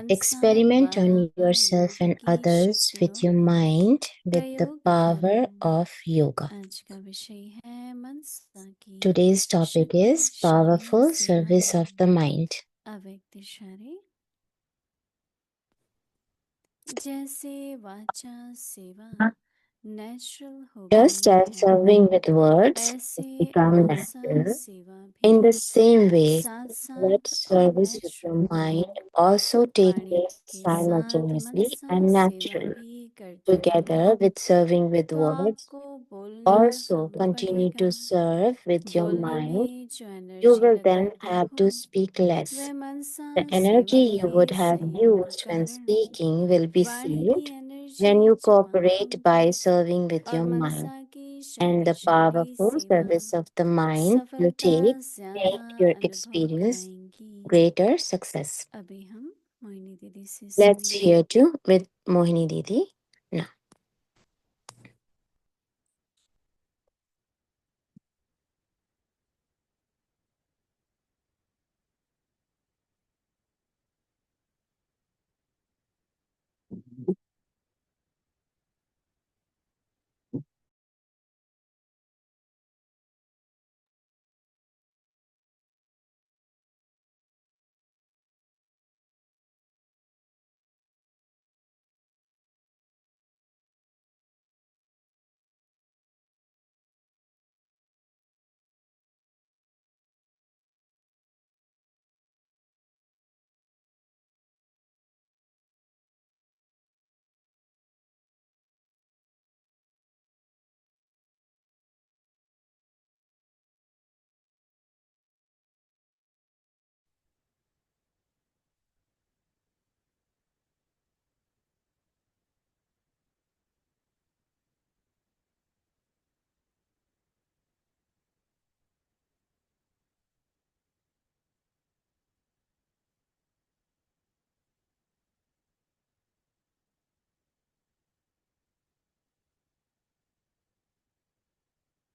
Experiment on yourself and others with your mind with the power of yoga. Today's topic is powerful service of the mind. Just as serving with words has become natural, in the same way, let service with your mind also take place simultaneously and naturally. Together with serving with words, also continue to serve with your mind. You will then have to speak less. The energy you would have used when speaking will be saved when you cooperate by serving with your mind. And the powerful service of the mind will make your experience greater success. Let's hear to with Mohini Didi now.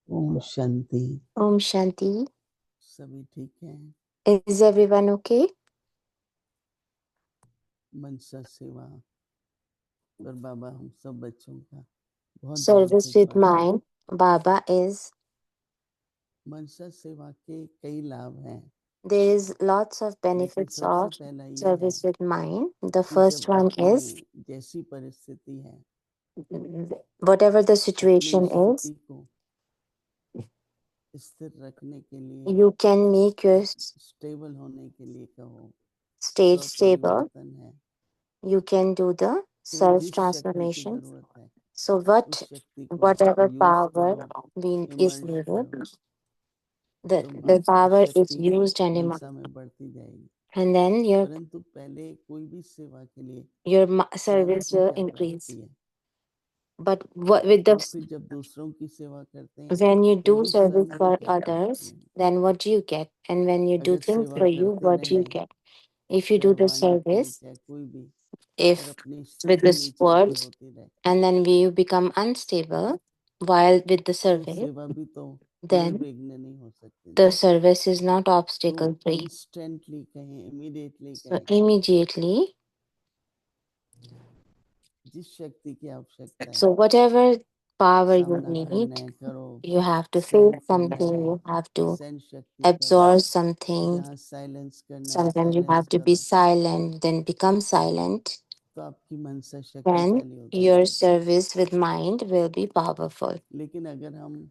Om Shanti. Om Shanti. सभी ठीक है? Is everyone okay? मनसा सेवा पर बाबा हम सब बच्चों का बहुत Service बेनिफिट with हो रहा है। mind. Baba is. मनसा सेवा के कई लाभ हैं, There is lots of लेकिन benefits सबसे of पहला ये है service with mind. The कि first जब one is अपनी जैसी परिस्थिति है, whatever the अपनी situation is, स्थिति को स्थिर रखने के लिए, you can make your stable होने के लिए कहो, state stable. परिवर्तन है, You can do the तो self जिस शक्ति की transformation. जरूरत है So उस शक्ति को whatever यूज power करो, is इमर्ज needed, करो, the power is शक्ति used and मनसा में बढ़ती जाएगी। and then परंतु पहले कोई भी सेवा के लिए your सेवा service की will क्या increase. प्राप्ति है, But with और the फिर जब दूसरों की सेवा करते हैं when you तो do उस service समय की for क्या प्राप्ति others, है। then what do you get? And when you do अगर things सेवा for you, करते what do you रहें, get? If you चाहे do the वाणी की हो service, चाहे कोई भी, if और अपनी with स्थिति the नीचे ऊपर words, होती रहे, and then you become unstable while with the तो service, सेवा भी तो then निर्विघ्न नहीं हो सकती। the service is not तो obstacle free. इंस्टेंटली कहें, इमीडिएटली So कहें, immediately, जिस शक्ति की आवश्यकता है so whatever power you सामना करना need, है करो, you have to सहन face करना something, है, you have to सहन शक्ति करो, absorb something. जहाँ साइलेंस करना है Sometimes you silence have to be करो, silent, then become silent. तो आपकी मनसा Then शक्तिशाली होती your है। service with mind will be powerful. लेकिन अगर हम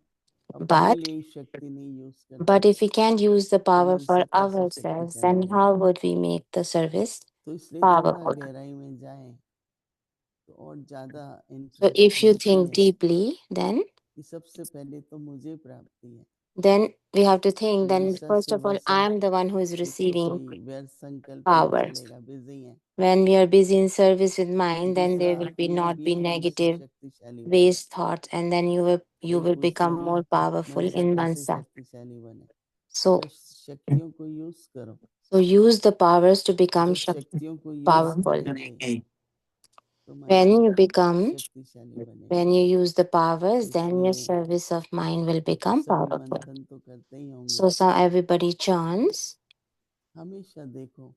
अपने But लिए शक्ति नहीं यूज but करते if we can't use the तो power मनसा for कैसे ourselves, शक्तिशाली then बने। how would we make the service तो इसलिए थोड़ा powerful? गहराई में जाएं तो और ज्यादा So इंटरेस्ट if you होती think है deeply, then कि सबसे पहले तो मुझे प्राप्ति है। we have to think, then Mansa first of सेवा all, से I am the one who is इसको receiving कोई व्यर्थ संकल्प नहीं power. चलेगा, बिजी है। When we are busy in service with mind, then दूसरा there will be अपने not भी be मनसा negative शक्तिशाली बने, waste thoughts, and then you will कोई become सोचे more powerful मनसा in कैसे Mansa. शक्तिशाली बने, So तो शक्तियों को यूज करो। So use the powers to become जब शक्तियों को यूज powerful. करेंगे तो When मनसा you become, शक्तिशाली बनेगी। when you use the powers, then your इसलिए service of mind will become सभी powerful. मंथन तो करते ही होंगे, So everybody chants, हमेशा देखो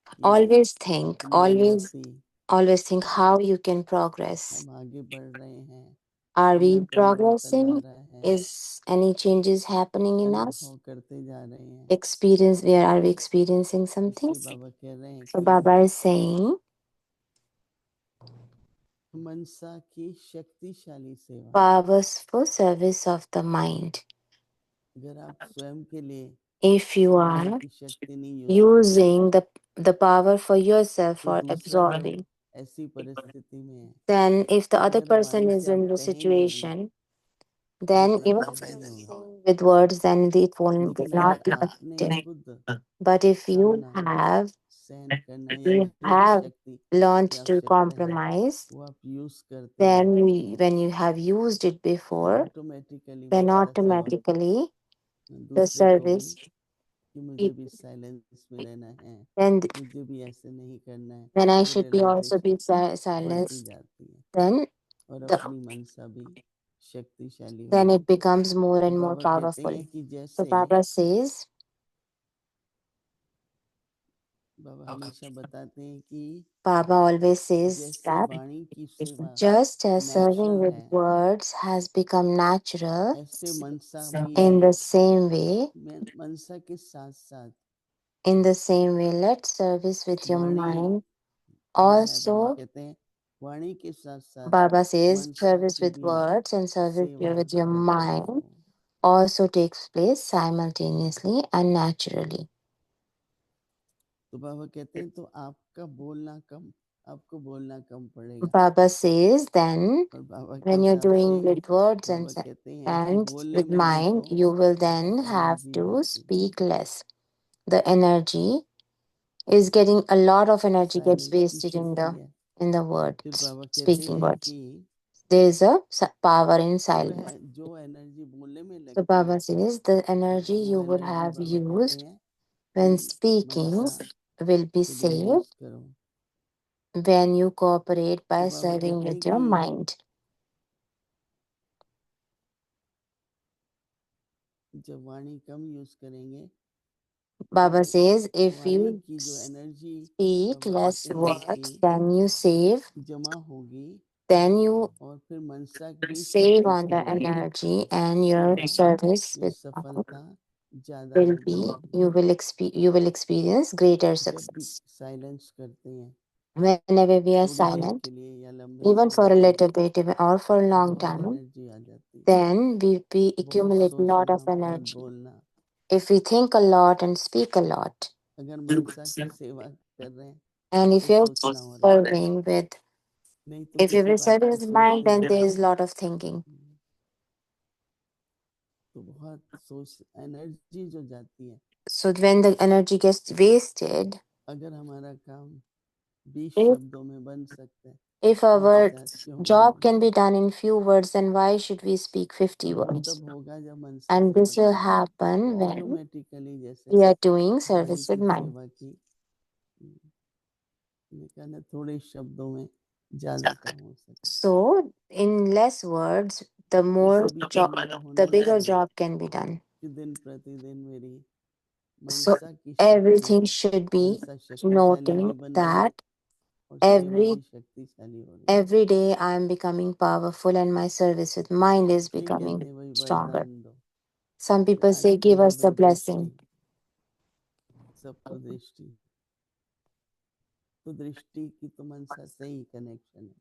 कि Always think, अपनी उन्नति, always think how you can progress. हम आगे बढ़ रहे हैं, Are we अंदर परिवर्तन आ progressing? रहा है, Is any changes happening in us? अनुभव करते जा रहे हैं। Experience, where are we experiencing something? इसलिए बाबा कह रहे हैं So कि Baba is saying, मनसा की शक्तिशाली सेवा, powerful service of the mind. अगर आप स्वयं के लिए If you वाणी are की शक्ति नहीं यूज करते using the power for yourself तो for दूसरा जब absorbing, ऐसी परिस्थिति में है, then if the other अगर person वाणी is से हम in the कहेंगे भी situation, तो then उतना even if फायदा you नहीं होगा। sing with words, then it will लेकिन अगर not be आपने effective. खुद But if you सहना, have सहन करना या you जो भी have शक्ति learned की to आवश्यकता है compromise, वो आप यूज करते हैं, then when you have used it तो before, ऑटोमेटिकली then मनसा सेवा automatically the दूसरे को भी service, कि मुझे भी साइलेंस में रहना है, then मुझे भी ऐसे नहीं करना है, then I ये should be also be realisation बढ़ती silenced. जाती है Then और the अपनी मनसा भी शक्तिशाली then होगी। it becomes more तो and more बाबा कहते powerful. हैं कि So जैसे Baba says, बाबा हमेशा बताते हैं कि Baba always says जैसे that वाणी की सेवा just as serving natural with है, words has become natural, ऐसे मनसा भी in the same way, मनसा के साथ साथ let service with your Vani mind जो है, बाबा also. कहते हैं वाणी के साथ साथ Baba says मनसा service की with भी words and service सेवा with your करते mind रहो। also takes place simultaneously and naturally. तो बाबा कहते हैं तो आपको बोलना कम पड़ेगा। Baba says then और बाबा के when you're हिसाब से doing with words बाबा कहते हैं कि and बोलने with में देखो mind, you will then have energy to बढ़ती है, speak less. The energy is getting a lot of energy gets silence की wasted शक्ति है। in the फिर words, बाबा कहते speaking हैं words. कि There is a power in silence. जो एनर्जी बोलने में So लगती Baba है says the energy वो you would एनर्जी have बाबा कहते used हैं when कि speaking मनसा will be के लिए यूज saved करो। when you cooperate तो by बाबा serving कहते हैं with your कि mind. जब वाणी कम यूज करेंगे तो Baba says if Vani you की जो एनर्जी speak बाबा less कहते हैं कि words, then you save, जमा होगी then you और फिर मनसा की save on the शक्तिशाली energy and your सेवा service में with सफलता ज्यादा will be होगी। you will experience greater जब भी success. साइलेंस करते हैं Whenever we are थोड़ी देर silent, के लिए या लंबे even समय for a के लिए little bit or for a तो long बहुत time, एनर्जी आ जाती है। then we बहुत accumulate a lot सोचना of बहुत energy. बोलना, If we think a lot and speak a lot, अगर मनसा की सेवा कर रहे हैं and if तो you're सोचना हो रहा है, serving with, नहीं तो if किसी you're बात serving को with mind, सोचते then जा there रहे is a lot of thinking. हैं। तो बहुत सोच एनर्जी जो जाती है, So when the energy gets wasted, अगर हमारा काम 20 if शब्दों में बन सकता है if तो हम our 50 क्यों job बोलेंगे। can be done in few words, then why should we speak 50 और वो words? तब होगा जब मनसा And सेवा this will करेंगे happen तो when ऑटोमेटिकली जैसे we are doing वाणी service with की mind. सेवा की, ये कहना थोड़े शब्दों में ज्यादा काम हो सके। So in less words, the तो more सभी को job, बोला the होना bigger चाहिए job can be done. कि दिन प्रतिदिन मेरी So मनसा की शक्ति, everything should be मनसा शक्तिशाली भी noting बन रही है that और सेवा every भी शक्तिशाली हो रही है। every day I am becoming powerful and my service with mind is कई कहते becoming हैं भाई stronger. वरदान दो, Some कि people आज say, give करो us भाई the दृष्टि, blessing. सबको दृष्टि, तो दृष्टि की तो मनसा से ही कनेक्शन है।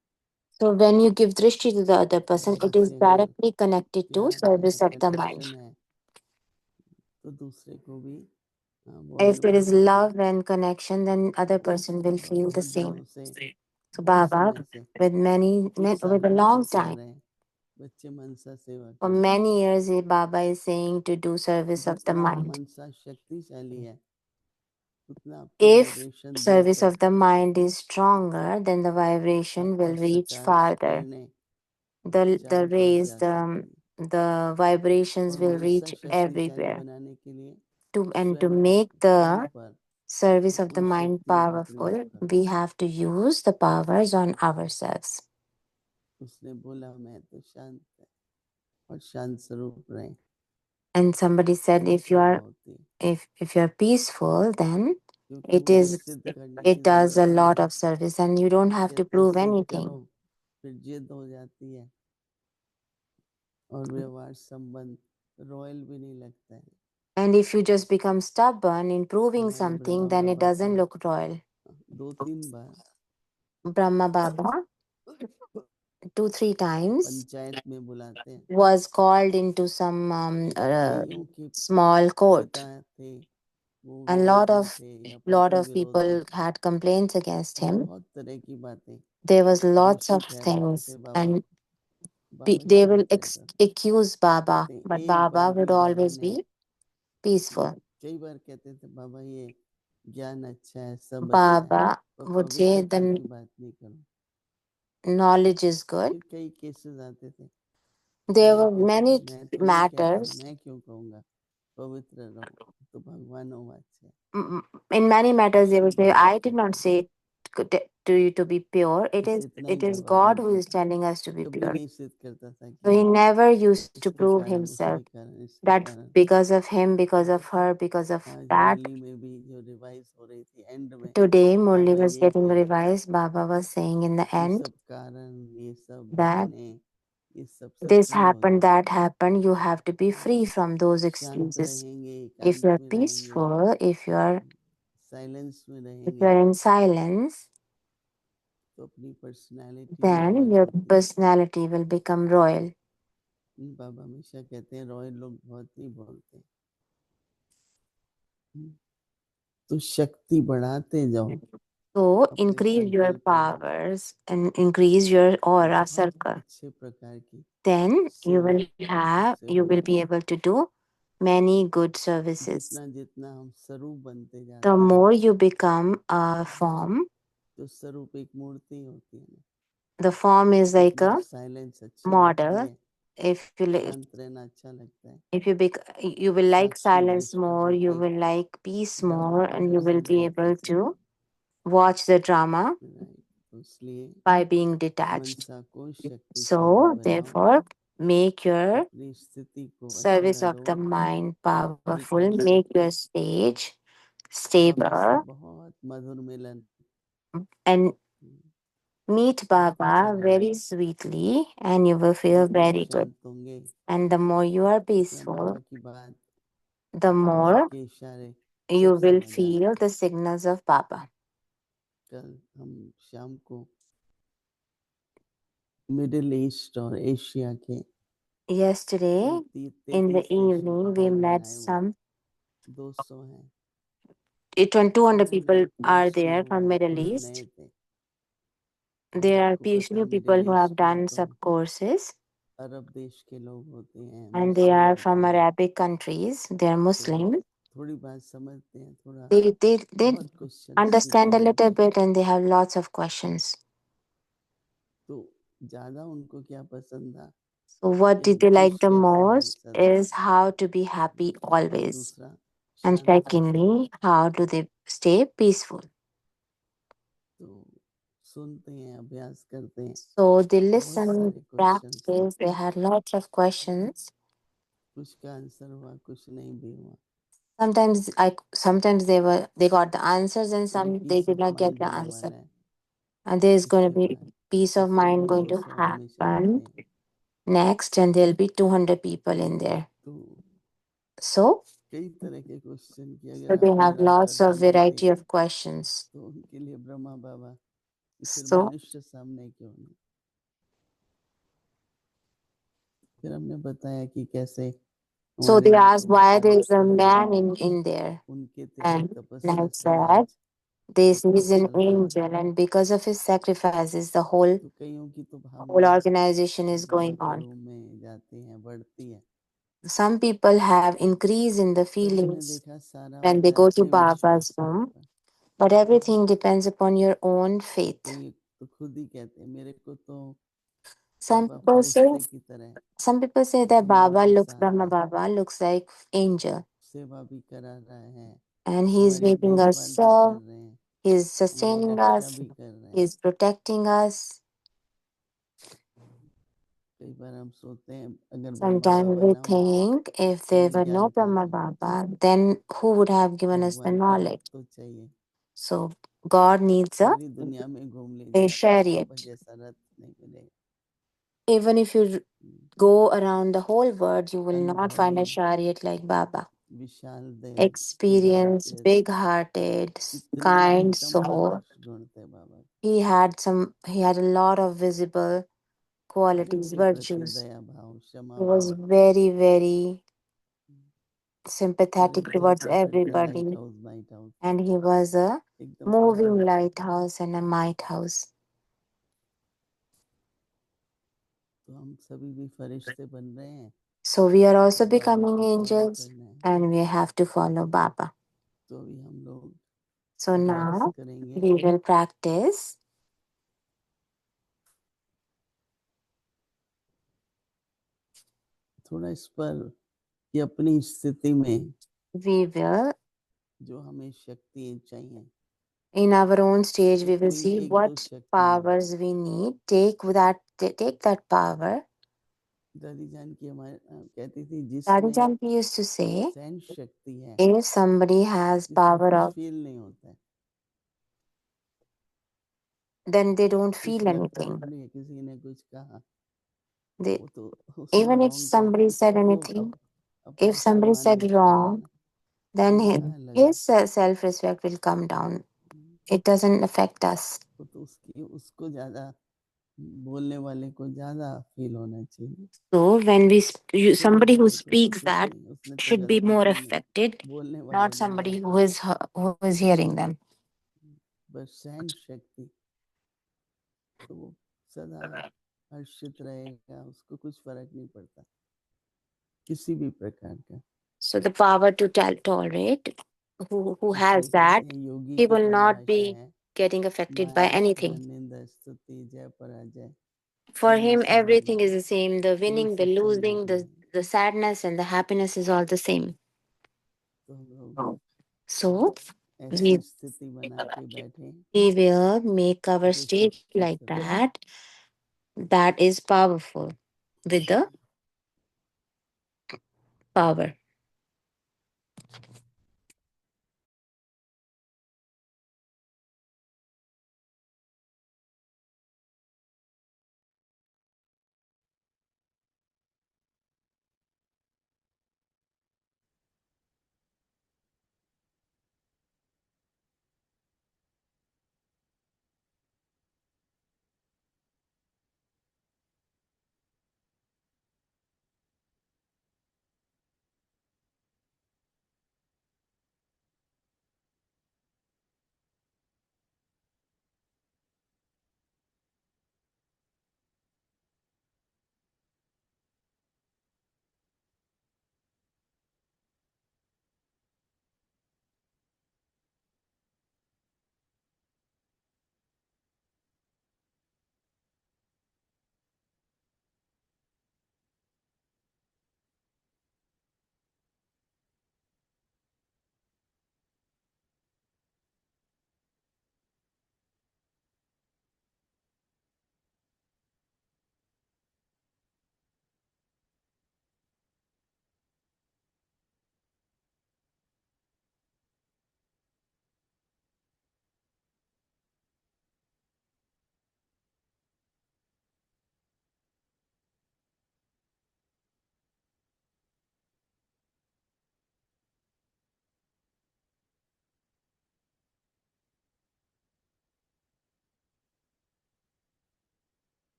So when you give drishti to the other तो person, बाबा it is से अगर directly connected to प्यार है service of the mind. Connection है तो दूसरे को भी वो If there अनुभव is होगा। love and connection, then other person तो will बाबा feel the बहुत same. दिनों से So बहुत Baba, समय से कुछ with a सालों से long कह time, रहे हैं बच्चे मनसा सेवा for करो। many years, Baba is saying to do service of the जितना mind. मनसा शक्तिशाली है उतना आपकी If वाइब्रेशन दूर service तक of the mind is stronger, then the vibration will आपको reach सकाश farther. किरणें The चारों तरफ rays, जा सकती है। the vibrations और will मनसा reach शक्तिशाली everywhere. बनाने के लिए To स्वयं के make the ऊपर service of the अपनी mind शक्तियों का प्रयोग powerful, करो। we have to use the powers on ourselves. उसने बोला मैं तो शांत है और शांत स्वरूप रहे। And somebody said if you कृपा are होती है, if you're peaceful, then क्योंकि it वो फिर is सिद्ध करने it की does a जरूरत नहीं lot है। of service and you don't have to कहते हैं prove सिद्ध anything. करो, फिर जिद हो जाती है और व्यवहार संबंध रॉयल भी नहीं लगता है। And if you just become stubborn in proving हमारे something, ब्रह्मा then it बाबा को doesn't look royal. 2-3 bar Brahma Baba, 2-3 times, panchayat में बुलाते हैं, was called into some कईयों के small court, पिता थे वो and विरोधी थे या lot पति of विरोधी, people had complaints against him. बहुत तरह की बातें There was lots दोषी of ठहराते things, थे बाबा and को। बाबा they क्या will करता था, accuse Baba, कहते हैं but एक बार Baba would भी बाबा always ने be peaceful. कई बार कहते थे बाबा ये ज्ञान अच्छा है, सब अच्छा है, Baba पर would say पवित्रता the की बात नहीं करो। knowledge is good. फिर कई केसेस आते थे, There बाबा were कहते थे many मैं तो नहीं कहता, matters. मैं क्यों कहूँगा, पवित्र रहो, तो भगवान हो अच्छे हैं। In many तो matters, they will सब say, Baba "I did not कहते say to you to be pure. It बस is इतना ही it is Baba God who बोलते is थे, telling us to be कभी pure." नहीं सिद्ध करता था So कि he never used to इसके prove कारण himself उसके कारण इसके that कारण। because of him, because of her, because of आज that. मुरली में भी जो रिवाइज हो रही थी एंड में Today, Murli बाबा was यही getting कह रहे थे, revised. Baba was saying in the ये end सब कारण, ये सब that बहाने, ये सबसे this फ्री हो happened, जाओ, that happened. You have to be free from those शांत excuses. रहेंगे, If एकांत you're में रहेंगे, peaceful, साइलेंस में if रहेंगे, you're in silence, तो अपनी पर्सनालिटी then रिवाइज your होती है। personality will become royal. बाबा हमेशा कहते हैं रॉयल लोग बहुत नहीं बोलते, तो शक्ति बढ़ाते जाओ, So अपने increase your संकल्प में powers and increase your तो aura बहुत circle. अच्छे प्रकार की Then सेवा उससे you will होती be है। able to do many good services. जितना जितना हम स्वरूप बनते The जाते हैं, more you become a form, तो स्वरूप एक मूर्ति होती है ना, the form is like जितना a साइलेंस अच्छी लगती model. है, If you शांत रहना अच्छा लगता है, if you will like Sakshi silence दृष्टि more, you होती है, will like peace drama more, को and you will ध्यान be रखते able थे, to watch the drama right. तो इसलिए by being detached. मनसा को शक्तिशाली So बनाओ, therefore, make your अपनी स्थिति को service अच्छा of दो, the mind powerful, Vikas make रखो, your stage बाबा से stable, बहुत मधुर मिलन, and meet बहुत अच्छा Baba लगा। very sweetly, and you will feel जितना आप very good. शांत होंगे, And the more you are उतना बाबा peaceful, की बात, the बाबा more के इशारे you सब will समझ आते feel हैं। the signals of Baba. कल हम शाम को मिडिल ईस्ट और एशिया के Yesterday करीब in the 33 देशों के evening, we भाई बहन met आए हुए हैं, some 200 हैं। 200 जिन्होंने people are कोर्स किया there हुआ from है, Middle थोड़े East. नए थे, और There are आपको पता few people middle who have east में done तो some courses, अरब देश के लोग होते हैं, and they मुस्लिम are होते from हैं, Arabic countries. They are तो Muslim. थोड़ी बात समझते हैं, थोड़ा They बहुत क्वेश्चन understand सीखने a little मिलते हैं। bit, and they have lots of questions. तो ज़्यादा उनको क्या पसंद था, So what did एक they like the दृश्य से most सदा, is how to be happy और always. दूसरा And शांति से। secondly, how do they stay peaceful? तो सुनते हैं, अभ्यास करते हैं, So they बहुत listen, सारे क्वेश्चंस थे, practice, they had lots of questions. कुछ का आंसर हुआ, कुछ नहीं भी हुआ, Sometimes they got the answers and अभी some they peace did of not get mind the होने answer. वाला है And there is इस going to be प्रकार। peace of इसमें mind भी going to 200 हमेशा होते happen हैं। next, and there'll be 200 people in there. तो So, कई तरह के क्वेश्चन की अगर so they आप have lots निराकरण of जानते variety of questions. तो उनके लिए ब्रह्मा बाबा कि फिर So, मनुष्य सामने क्यों नहीं। फिर हमने बताया कि कैसे so हमारे they यहाँ asked तो why होता there है is a स्वर्ग में man in there. उनके त्याग And तपस्या I से said, आज this सब कुछ is an चल रहा है। angel, and because of his sacrifices, the तो कईयों की तो whole भावना organization is बाबा going के on. रूम में जाती है, बढ़ती है। Some people have increase in the पर हमने feelings देखा सारा when होता they है go to अपने Baba's विश्वास के room, ऊपर। but everything depends upon your own faith. कई तो खुद ही कहते हैं मेरे को तो Some बाबा people say फरिश्ते की तरह है, some people say that फूलों Baba के looks साथ Brahma है, Baba looks like angel, सेवा भी करा रहे हैं, and he's हमारी making us देखभाल भी कर serve, रहे हैं, he's हमारी sustaining रक्षा us, भी कर रहे हैं। he's protecting us. कई बार हम सोचते हैं अगर ब्रह्मा Sometimes बाबा we ना हो think if तो there हम were क्या no Brahma करते? Baba, then who would have given us the भगवान को रथ knowledge? तो चाहिए, So God needs सारी दुनिया में घूम a लीजिए आपको बाबा chariot. जैसा रथ नहीं मिलेगा। Even if you hmm, go around the whole world, you will not find a अनुभवी, chariot like Baba. विशाल दिल, उदार Experienced, दिल, big-hearted, कितने kind उत्तम soul. आदर्श गुण थे बाबा के। He had a lot of visible qualities, सबके प्रति virtues. दया भाव, क्षमा He was भाव, very, very और sympathetic एक towards जलता फिरता light everybody. House, light house And he was a एकदम moving अद्भुत। lighthouse and a might house. तो हम सभी भी फरिश्ते बन रहे हैं, So we are तो also बाबा becoming को फॉलो angels करना है। and we have to follow Baba. तो अभी हम लोग So अभ्यास now करेंगे, we will practice. थोड़ा इस पर कि अपनी स्थिति में We will, जो हमें शक्ति चाहिए, in our own stage, वो we will कोई see एक दो what शक्तियां। powers we need. Take that power. दादी जान की हमारे कहती थी Daddy जिसमें Janki used to say, सहन शक्ति है if somebody has इसको power कुछ of, फील नहीं होता है। then they don't कुछ feel लगता anything. कुछ नहीं है, किसी ने कुछ कहा They, वो तो उसने even if रॉन्ग कहा, somebody said वो anything, अपना if somebody सम्मान said नीचे wrong, आएगा, then हमारा अलग है। his self-respect will come down. It doesn't affect us. वो तो उसको ज्यादा बोलने वाले को ज्यादा फील होना चाहिए। So when बोलने somebody who वाले को तो speaks कुछ that नहीं, उसने तो should be गलती more की नहीं, affected, बोलने वाले not ने somebody गलती who is की। who is hearing them. बस सहन शक्ति, तो वो सदा हर्षित रहेगा, उसको कुछ फर्क नहीं पड़ता किसी भी प्रकार का। So the power to tolerate, who इसलिए has कहते that, हैं योगी he की will not परिभाषा be है getting affected by Maya anything. स्मरण निंदा स्तुति जय पराजय For सब में him, समान everything है, is the same. The कोई winning, the शिक्षा losing, नहीं है। the sadness and the happiness is all the same. तो हम लोग So ऐसी we स्थिति बना के बैठे we will make our जो stage like शक्तिशाली, that. That is powerful with the power.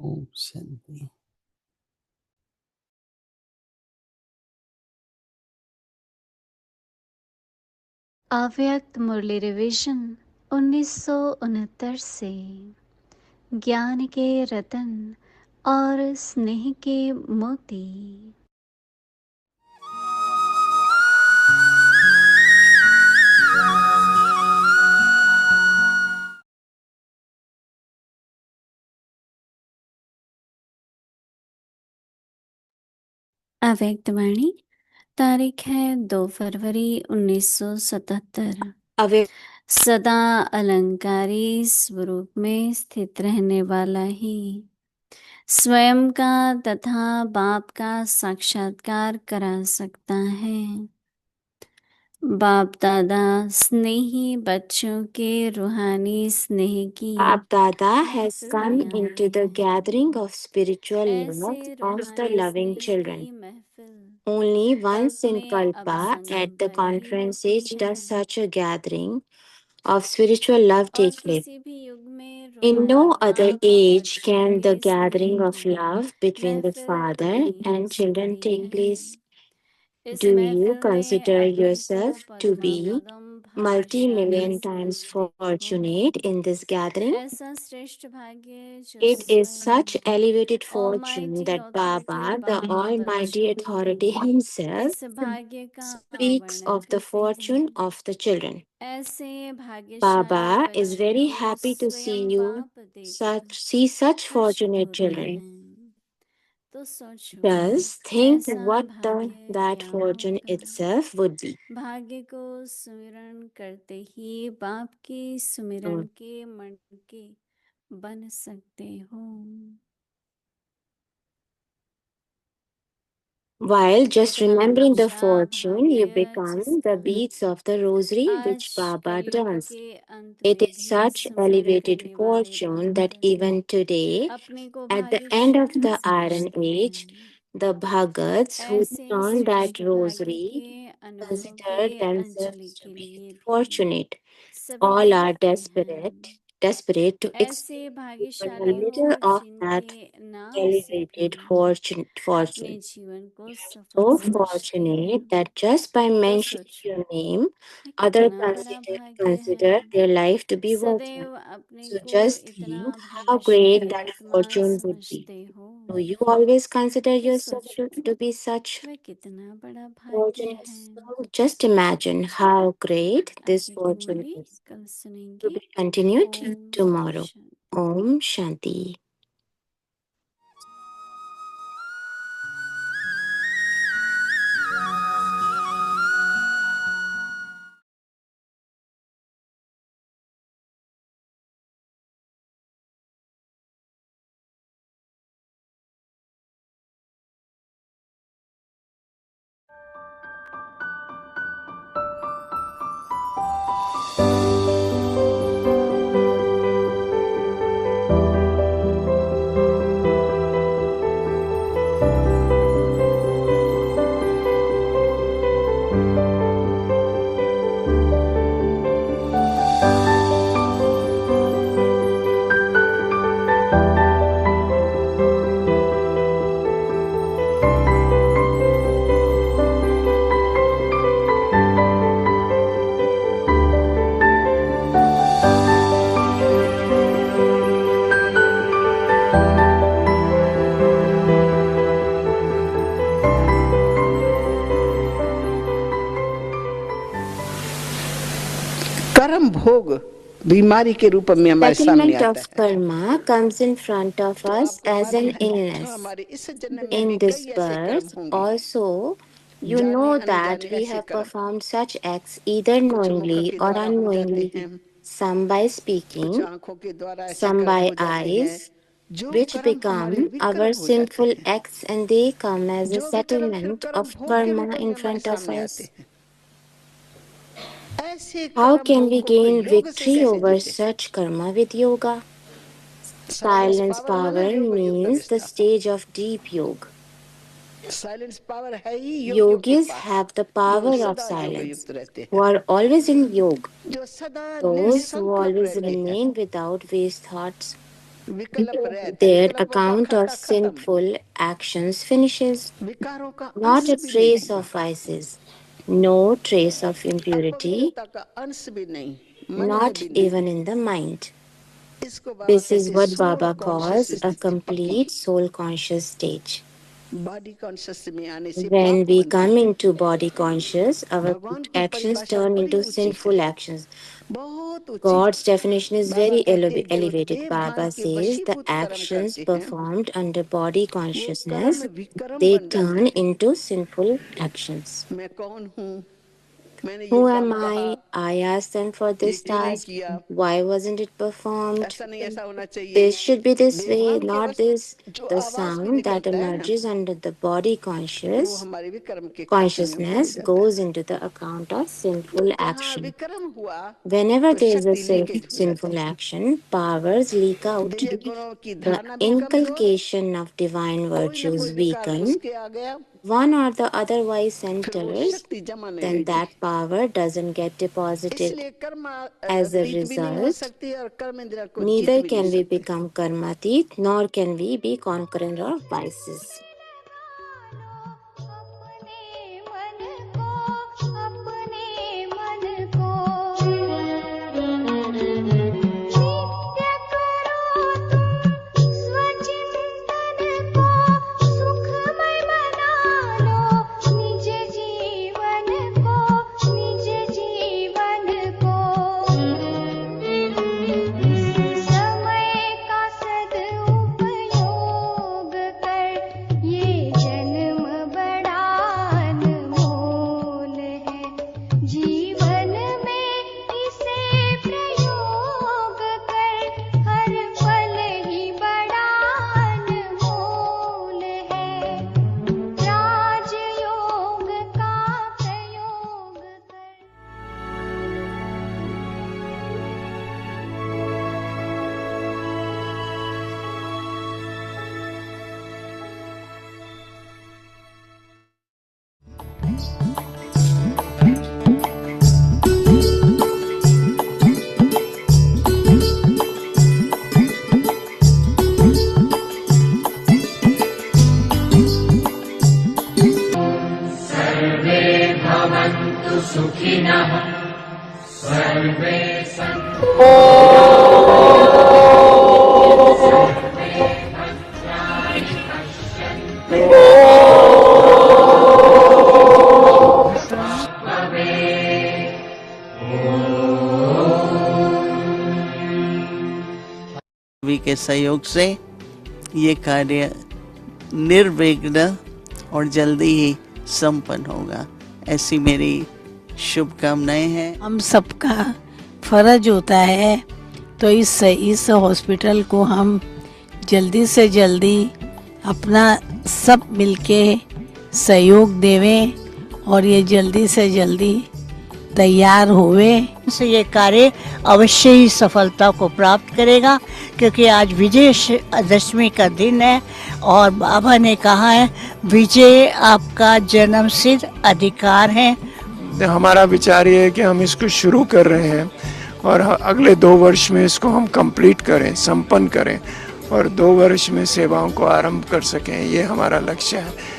Om Shanti. अव्यक्त मुरली रिविजन 1969 से ज्ञान के रतन और स्नेह के मोती। अव्यक्त वाणी तारीख है 2 फरवरी 1977। सदा अलंकारी स्वरूप में स्थित रहने वाला ही स्वयं का तथा बाप का साक्षात्कार करा सकता है। बाप दादा स्नेही बच्चों के रूहानी स्नेह की Bap Dada has महफिल come बनाए into the हैं। gathering of spiritual ऐसे love of the रूहानी loving स्नेह children. की महफिल Only once in अपने Kalpa अवसंगम at the पर ही conference होती age है does such a gathering of spiritual love और take place. किसी भी युग में In रूहानी no other बाप और age बच्चों can the के स्नेह gathering of की love between the महफिल father नहीं हो and children सकती take है। place. इस Do you महफिल में consider अपने को yourself to be पद्मावतम भाग्यशाली multi-million times समझते हो। fortunate in this gathering? ऐसा श्रेष्ठ भाग्य जो It is such स्वयं elevated fortune almighty that authority Baba, the बाप Almighty बच्चों Authority को Himself, इस भाग्य का speaks वर्णन of the करते fortune हैं। of the children. ऐसे भाग्यशाली Baba is बच्चों very को happy to see स्वयं you बाप देखकर see such हर्षित fortunate होते children. हैं। तो सोचो Just think ऐसा what भाग्य that क्या fortune होगा। itself would be. भाग्य को सुमिरन करते ही बाप की सुमिरन So, के मन के बन सकते हो। while just कितना remembering the ऊंचा fortune, you भाग्य become the जिसका beads of the rosary which आज Baba कलयुग turns. के अंत It में is भी such स्मरण elevated करने वाले fortune that भक्त even today, अपने को at the end of भाग्यशाली the Iron समझते Age, हैं। the Bhagats who ऐसे turn that श्रेष्ठ भाग्य rosary के अनुभव consider के अंजलि themselves to के be लिए भी fortunate. सभी All are तड़पते हैं। desperate to ऐसे experience even a भाग्यशाली little हो of that जिनके नाम से elevated भी अपने fortune. जीवन को They सफल are so समझते fortunate हैं। that just by तो mentioning सोचो your name, ये others कितना बड़ा भाग्य है। consider their life to be worthwhile. सदैव अपने So को just इतना think how great भाग्यशाली that आत्मा fortune would be. समझते हो। Do you always consider तो yourself सोचो to be such वह कितना बड़ा भाग्य fortunate? है। So just imagine how great this आगे की fortune मुरली is. कल To सुनेंगे। be continued Om tomorrow. Shanti. Om Shanti. कर्म भोग बीमारी के रूप में हमारे सामने Settlement आता of है। karma comes in front of तो us आपको as मालूम an है illness. हमारे इस जन्म में In भी this कई ऐसे कर्म birth, होंगे, also, you जाने know that अनजाने we ऐसे have कर्म, performed such acts either कुछ मुख knowingly के or द्वारा हो जाते unknowingly, हैं, some by कुछ speaking, आंखों के द्वारा ऐसे some कर्म by हो जाते हैं eyes, जो which कर्म हमारे become विकर्म our हो जाते sinful हैं, acts and they come as a जो विकर्म फिर settlement कर्म of भोग के karma रूप में in हमारे front of सामने आते us. हैं। ऐसे How कर्म can we भोगों को gain योग से victory कैसे over जीते? such karma with yoga? Silence Silence power माने power योग युक्त means the अवस्था। stage of deep yoga. Silence power है ही योगियों के Yogis पास, have the जो power of सदा योग silence, युक्त रहते who हैं, are always in yoga, जो सदा those who निसंकल्प always रहते हैं, remain without waste thoughts. their account of sinful actions finishes. Not a trace of vices, no trace of impurity, not even in the mind. This is what Baba calls a complete soul conscious stage. When we come into body conscious, our good actions turn into sinful actions. God's definition is very elevated. Baba says the actions performed under body consciousness, they turn into sinful actions. Who am I? I asked them for this task. Why wasn't it performed? This should be this way, not this. The sound that emerges under the body consciousness goes into the account of sinful action. Whenever there is a sinful action, powers leak out. The inculcation of divine virtues weaken. One or the other vice centers, then that power doesn't get deposited. As a result, neither can we become karmatit nor can we be conqueror of vices. के सहयोग से ये कार्य निर्विघ्न और जल्दी ही संपन्न होगा, ऐसी मेरी शुभकामनाएं हैं। हम सबका फर्ज होता है तो इस हॉस्पिटल को हम जल्दी से जल्दी अपना सब मिलके सहयोग देवें और ये जल्दी से जल्दी तैयार हुए से ये कार्य अवश्य ही सफलता को प्राप्त करेगा, क्योंकि आज विजयदशमी का दिन है और बाबा ने कहा है विजय आपका जन्मसिद्ध अधिकार है। हमारा विचार ये है कि हम इसको शुरू कर रहे हैं और अगले 2 वर्ष में इसको हम कंप्लीट करें, संपन्न करें और 2 वर्ष में सेवाओं को आरंभ कर सकें, ये हमारा लक्ष्य है।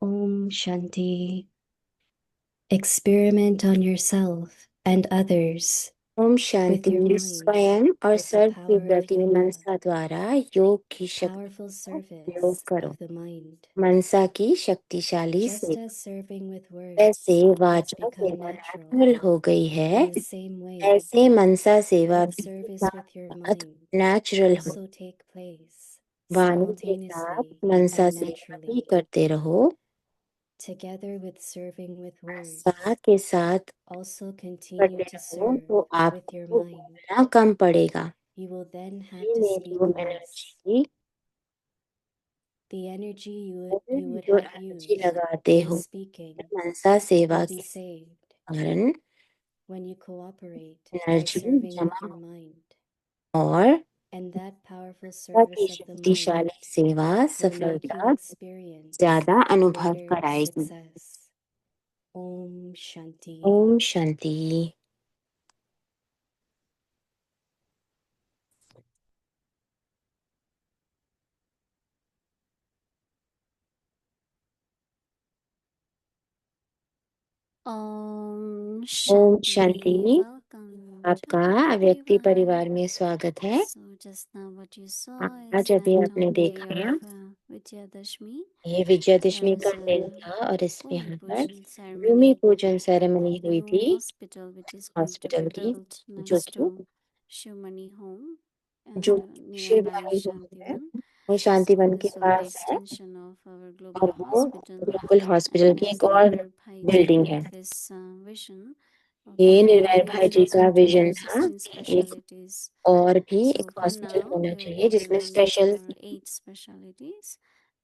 Om Shanti. Experiment on yourself and others. Om Shanti स्वयं और सर्व के प्रति मनसा द्वारा योग की शक्ति का प्रयोग करो। मनसा की शक्तिशाली सेवा जैसे वाचा सेवा नेचुरल हो गई है, ऐसे मनसा सेवा भी साथ नेचुरल हो। वाणी के साथ मनसा सेवा भी करते रहो, साथ के साथ करते रहो तो आपको बोलना कम पड़ेगा। ये मेरी वो जो एनर्जी लगाते हो मनसा सेवा के कारण एनर्जी जमा और की शक्तिशाली सेवा सफलता ज्यादा अनुभव कराएगी। ओम शांति। ओम ओम शांति। शांति। Welcome आपका to व्यक्ति Parivar. परिवार में स्वागत है। So just now what you saw आज is अभी that आपने on the day देखा of Vijayadashmi, ये विजयादशमी there का was दिन a था और इस Bhumi यहाँ पर Pujan भूमि ceremony पूजन at सेरेमनी the हुई new थी hospital which is going to be hospital की, built जो next कि to Shivmani home जो nearby शिववाणी होम है Shantivan. वो So शांतिवन के this will be पास है extension of our global और वो hospital. ग्लोबल हॉस्पिटल And की as एक और Nirvair Bhai बिल्डिंग Ji है। had this vision of ये having निर्भय many भाई जी का hospitals विजन with था 16 कि एक specialties. और भी So एक for हॉस्पिटल now, होना we will चाहिए be जिसमें building special for 8 specialties.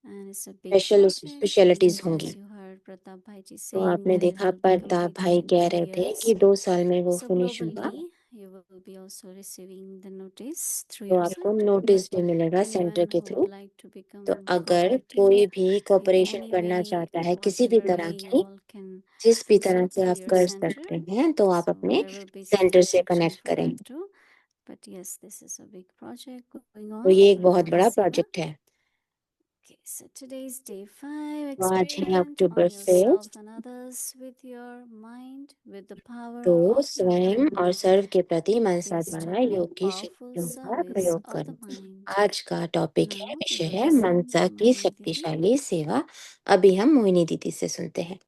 And it's a big special project. Specialities And होंगी। as you heard Pratap Bhai Ji तो saying आपने that it देखा will be प्रताप completed भाई in कह 2 रहे थे years. कि 2 साल में वो So फिनिश होगा। globally, you will be also receiving the notice through तो your आपको center नोटिस that भी मिलेगा सेंटर anyone के who through. would like to become तो अगर cooperative कोई भी in कोऑपरेशन any करना way, चाहता है in किसी भी whatever तरह way you की, all can जिस भी तरह help से through आप your कर center. सकते हैं तो आप So अपने there will be centre separate से section कनेक्ट for करें। that too. But yes, this is a big project going तो on ये एक for बहुत Mani बड़ा Seva. प्रोजेक्ट है। Okay, so today's day 5. तो आज है Experiment October on 5, yourself and others with your mind, with the power तो of स्वयं yoga. और सर्व के प्रति मनसा Today's द्वारा topic, योग की powerful शक्तियों का service प्रयोग of the करो। mind. आज का टॉपिक है, Now we विषय will है listen मनसा to की Mohini Didi. शक्तिशाली सेवा। अभी हम मोहिनी दीदी से सुनते हैं।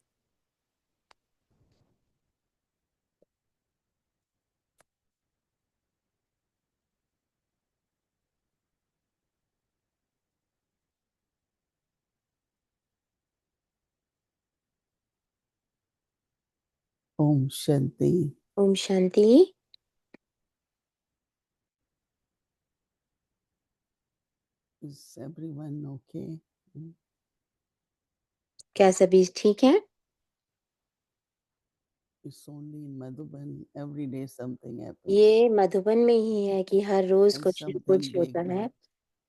Om Shanti. Om Shanti. Is everyone okay? क्या सभी ठीक हैं? It's only in Madhuban. Every day something happens. ये मधुबन में ही है कि हर रोज And कुछ न something कुछ big, होता है not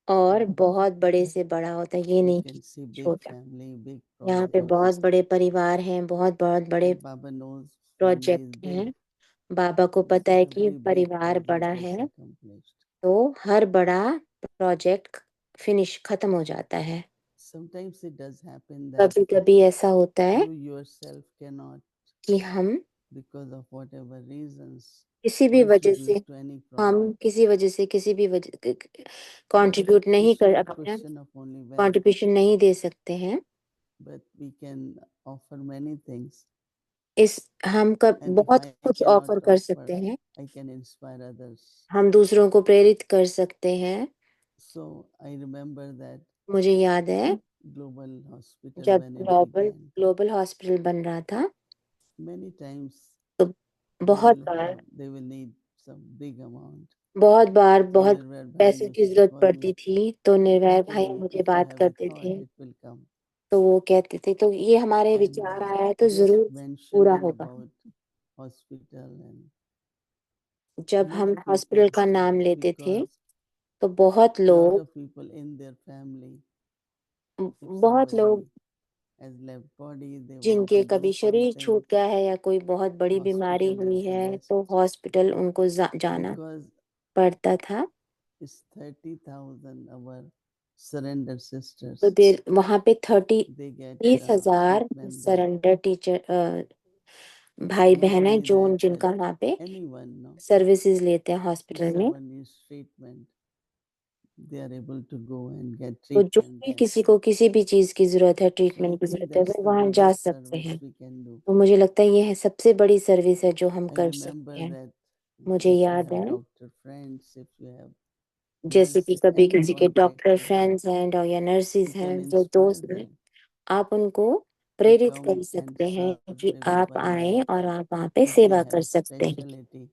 और बहुत बड़े से बड़ा होता है, ये you नहीं can कि see big छोटा। family, big यहाँ पे projects. बहुत बड़े परिवार हैं, बहुत बड़े And Baba knows family is project big. हैं। बाबा को पता है कि Every big परिवार project बड़ा gets है accomplished. तो हर बड़ा प्रोजेक्ट फिनिश खत्म हो जाता है। Sometimes it does happen that कभी कभी ऐसा होता है you yourself cannot, कि हम because of whatever reasons, किसी भी वजह से contribute to any project. किसी भी वजह कंट्रीब्यूट नहीं It's कर not a अपना question of only when, contribution नहीं दे सकते हैं। but we can offer many things. इस हम And if बहुत I कुछ cannot ऑफर कर offer, सकते हैं, I can inspire others. हम दूसरों को प्रेरित कर सकते हैं। So I remember that मुझे याद है global hospital जब when it began, global hospital बन रहा था many times तो बहुत they will need some big amount. बहुत So बहुत Nirvair Bhai पैसे used की to जरूरत call पड़ती me, थी तो निर्भय भाई "Ki मुझे if you बात have a करते thought, थे it will come." तो वो कहते थे तो ये हमारे And विचार आया है तो just जरूर पूरा mentioning होगा। about hospital, and जब many हम people, हॉस्पिटल का नाम लेते थे because तो बहुत lot लोग of people in their family, if बहुत लोग somebody has left body, they want जिनके to do कभी शरीर something, छूट गया है या कोई बहुत बड़ी बीमारी hospital हुई is the है best. तो हॉस्पिटल उनको जाना Because पड़ता था। it's 30,000 our surrender sisters. तो वहां पे They get 30,000 treatment there. Surrender teacher भाई Not बहन है only जो that, जिनका वहाँ पे anyone, no, सर्विसेज लेते हैं हॉस्पिटल में। whosoever needs treatment, they are able to go and get तो जो treatment भी there. किसी को किसी भी चीज की जरूरत है, So I ट्रीटमेंट की think जरूरत है, that's वो the वहां जा biggest सकते हैं। service we can do. तो मुझे लगता है ये है सबसे बड़ी सर्विस है जो हम I कर remember सकते हैं। that मुझे if you याद have है doctor friends, if you have जैसे कि nurses, कभी any किसी के contact doctor with them, friends हैं या नर्सिस you can हैं जो inspire दोस्त हैं, them आप उनको to प्रेरित come कर and सकते हैं serve कि आप everyone आए there. और आप वहाँ पे If they सेवा have कर a सकते हैं। specialty,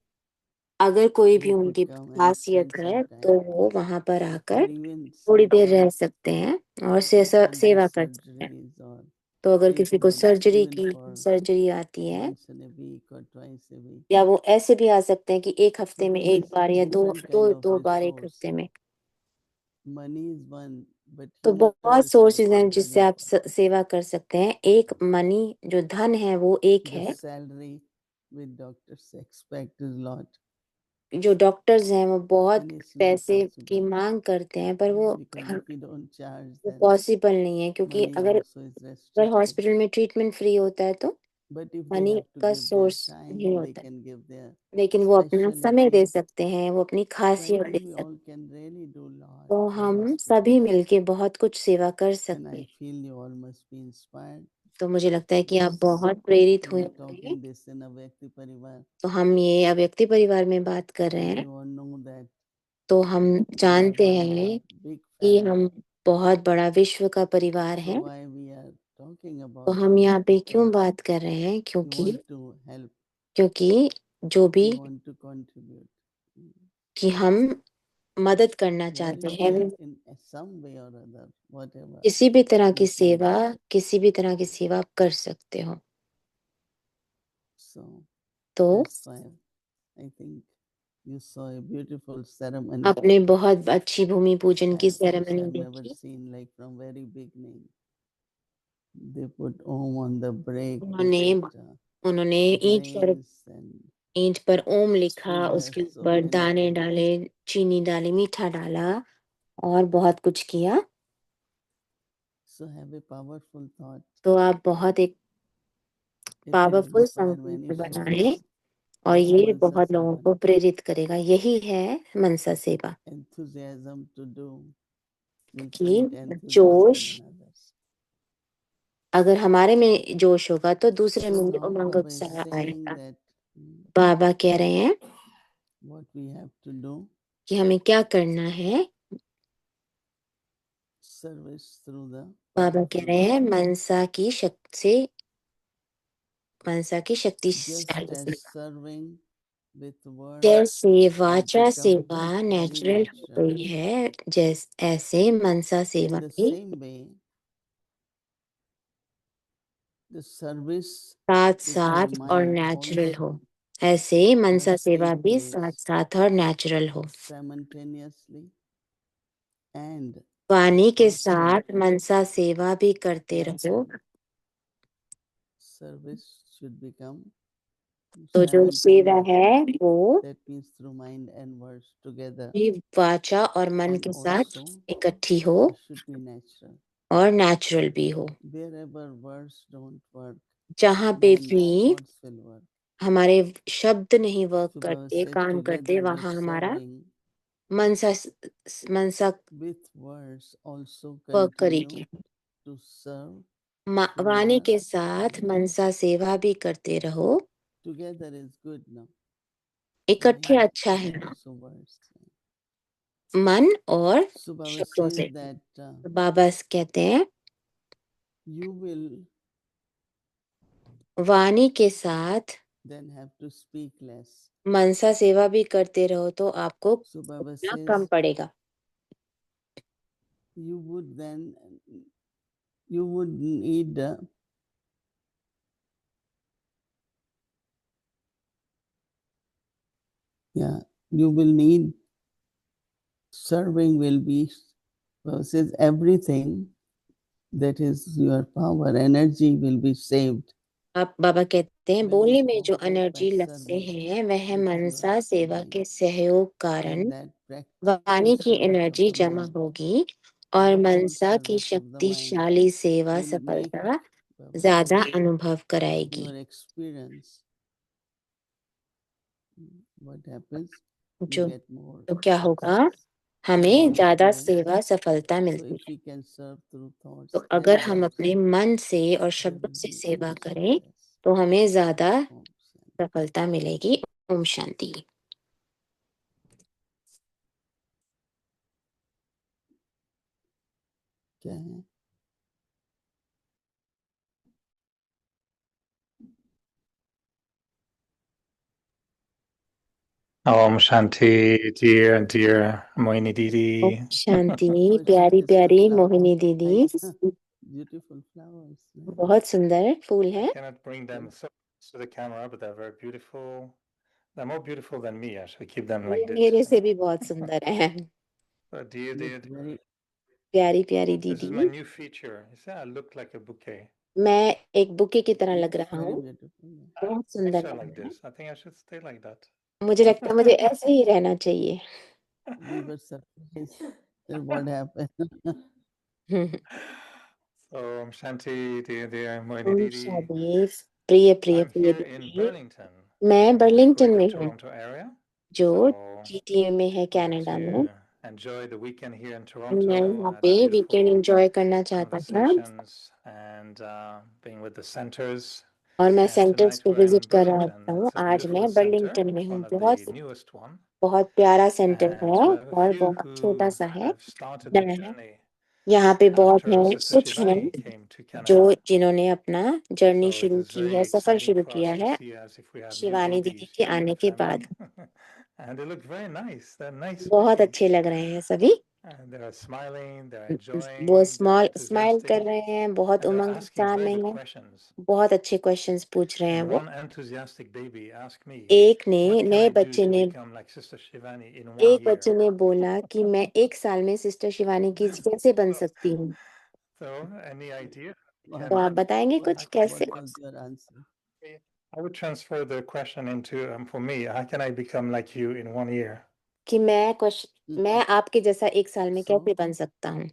अगर कोई भी they could उनकी come and खासियत spend है some तो time, वो वहां पर or आकर even थोड़ी देर some रह सकते हैं और some सेवा do कर सकते हैं। surgeries or तो अगर किसी को treatment even for सर्जरी आती है, once in a week or twice a week. या वो ऐसे भी आ सकते हैं कि एक So हफ्ते में there एक is बार या different kind of दो बार एक resource. हफ्ते में। Money is one, but तो human बहुत resource सोर्सेज हैं is जिससे आप another. सेवा कर सकते हैं। एक मनी जो धन है वो एक The है। salary with doctors expect is lot, जो डॉक्टर्स हैं वो बहुत and it's not पैसे की possible मांग करते हैं, पर वो because if you don't charge, then possible नहीं है, क्योंकि money अगर also is अगर restricted. हॉस्पिटल में ट्रीटमेंट फ्री होता है तो But if they money have to का give their सोर्स time, नहीं they होता है, can give their लेकिन वो अपना समय दे specialty. सकते हैं, वो अपनी So I खासियत think दे we सकते all can really do lot हैं। तो for हम hospital, सभी मिलके बहुत कुछ सेवा कर and सकते I हैं। feel you all must be inspired. तो मुझे लगता है कि आप This बहुत प्रेरित we हुए are होंगे। talking this in a Vyakti Parivar. तो हम ये अव्यक्ति परिवार में बात कर रहे And हैं, you all know that तो हम we are जानते one हैं big कि family. हम बहुत बड़ा विश्व का परिवार So है। why we are talking तो about हम this? यहाँ पे क्यों Because बात कर रहे हैं? we want to help, क्योंकि जो भी we want to contribute. कि हम मदद करना चाहते हैं, Volunteer in some way or other, whatever. किसी भी तरह की you can do. किसी भी तरह की सेवा आप कर सकते हो। So तो that's why I think you saw a beautiful ceremony. आपने बहुत अच्छी भूमि पूजन की which सेरेमनी I've never देखी। seen, like from very beginning. They put Om on the break. उन्होंने They put उन्होंने grains and ईंट पर ओम लिखा, उसके sugars, so ऊपर many दाने things. डाले, चीनी डाली, मीठा डाला और बहुत कुछ किया। So have a powerful thought. तो आप बहुत एक It will powerful inspire many संकल्प बनाए souls. और This is ये Mansa बहुत लोगों Sevan. को प्रेरित करेगा। यही है मनसा सेवा Enthusiasm to do will कि create enthusiasm जोश, in others. अगर हमारे में जोश होगा तो दूसरे So में भी now उमंग Baba is उत्साह saying आएगा। that बाबा कह रहे हैं what we have to do, कि हमें क्या करना है। service through the बाबा कह powerful रहे हैं thought. मनसा की शक्ति Just as serving with words जैसे has वाचा become सेवा very नेचुरल हो natural, गई है, ऐसे मनसा in सेवा the भी same way, the service साथ with your साथ और mind नेचुरल हो, also ऐसे मनसा must सेवा take भी place साथ साथ और नेचुरल हो। simultaneously, and वाणी के also साथ मनसा सेवा भी करते that रहो, service should become तो जो सेवा simultaneous. है वो That means through mind and words together, भी वाचा और मन and के साथ also इकट्ठी हो it should be natural. और नेचुरल भी हो। Wherever words don't work, जहाँ पे then भी thoughts will work. हमारे शब्द नहीं वर्क So Baba करते, said काम करते, together with वहां हमारा serving Mansa with words also work continue करेगी। to serve through वाणी के the साथ mind. मनसा सेवा भी करते रहो, Together is good now. इकट्ठे Mind अच्छा है and ना, also words. मन और So Baba शब्दों says से। that तो बाबा कहते हैं you will वाणी के साथ then have to speak less. मनसा सेवा भी करते रहो तो आपको So Baba बोलना says कम पड़ेगा। you would then you would need you will need serving will be Baba says everything that is your power energy will be saved आप बाबा कहते हैं when बोलने you में जो operate by एनर्जी लगते serving हैं वह with your मनसा सेवा mind, के सहयोग कारण and that वाणी practice की of एनर्जी the जमा mind होगी और More मनसा की service of the mind शक्तिशाली सेवा will make सफलता Baba, ज्यादा अनुभव कराएगी। your experience. What happens? You जो get more तो क्या होगा, success, more हमें ज्यादा experience. सेवा सफलता So मिलती if है। we can serve through thoughts तो and अगर हम words, अपने मन से और there शब्दों will से be सेवा more करें success. तो हमें ज्यादा Om Shanti. सफलता मिलेगी। ओम शांति। क्या है? Om Shanti, dear Moini Didi. Om Shanti. Oh, प्यारी it's a प्यारी flower. मोहिनी दीदी, Beautiful flowers. Right? बहुत सुंदर फूल है। I cannot bring them so close to the camera, but they're very beautiful. They're more beautiful than me. I should keep them ये like this. मेरे से भी बहुत सुंदर है। But dear, Look very. प्यारी प्यारी this is my दीदी, new feature. You see, I look like a bouquet. मैं एक बुके की तरह लग Looks रहा very हूँ, beautiful. बहुत सुंदर Extra लग like रहा है। this. I think I should stay like that. मुझे लगता है मुझे ऐसे ही रहना चाहिए। We were surprised at what happened. So Om Shanti, dear Moini Om Didi. शांति। प्रिय प्रिय I'm प्रिय here in दीदी, Burlington, मैं in the बर्लिंगटन Greater में हूँ, Toronto area. जो So GTA में है, I'd like कनाडा में। to enjoy the weekend here in मैं Toronto. यहाँ Had पे वीकेंड beautiful एंजॉय करना चाहता था conversations and being with the centers. और मैं And सेंटर्स tonight पे we're in विजिट कर रहा Burlington. हूँ। It's a आज beautiful मैं center, बर्लिंगटन में हूँ, one of the बहुत newest one. बहुत प्यारा सेंटर है And to have a और few बहुत छोटा who सा है, have started the नया है। journey यहाँ पे बहुत after हैं, Sister कुछ हैं Shivani came to जो Canada. जिन्होंने अपना जर्नी So it शुरू is की very है, सफर exciting शुरू for किया us to है see as if we have new Shivani दीदी babies के here in आने the के family. बाद। And they look very nice. They're nice बहुत babies. अच्छे लग रहे हैं सभी। And they're smiling, they're वो enjoying, they're स्माइल कर enthusiastic, रहे हैं, बहुत and they're उमंग asking उत्साह very में good है, questions. बहुत अच्छे क्वेश्चंस पूछ रहे हैं And वो। one enthusiastic baby asked me, एक ने what can नए I do बच्चे to ने become like Sister Shivani in 1 एक year? बच्चे ने बोला कि मैं एक साल में सिस्टर शिवानी की कैसे बन सकती हूँ। So, any idea? तो आप बताएंगे कुछ कैसे? What was your answer? I would transfer the question into, for me, how can I become like you in 1 year? कि मैं आपके जैसा एक साल में कैसे बन सकता हूँ?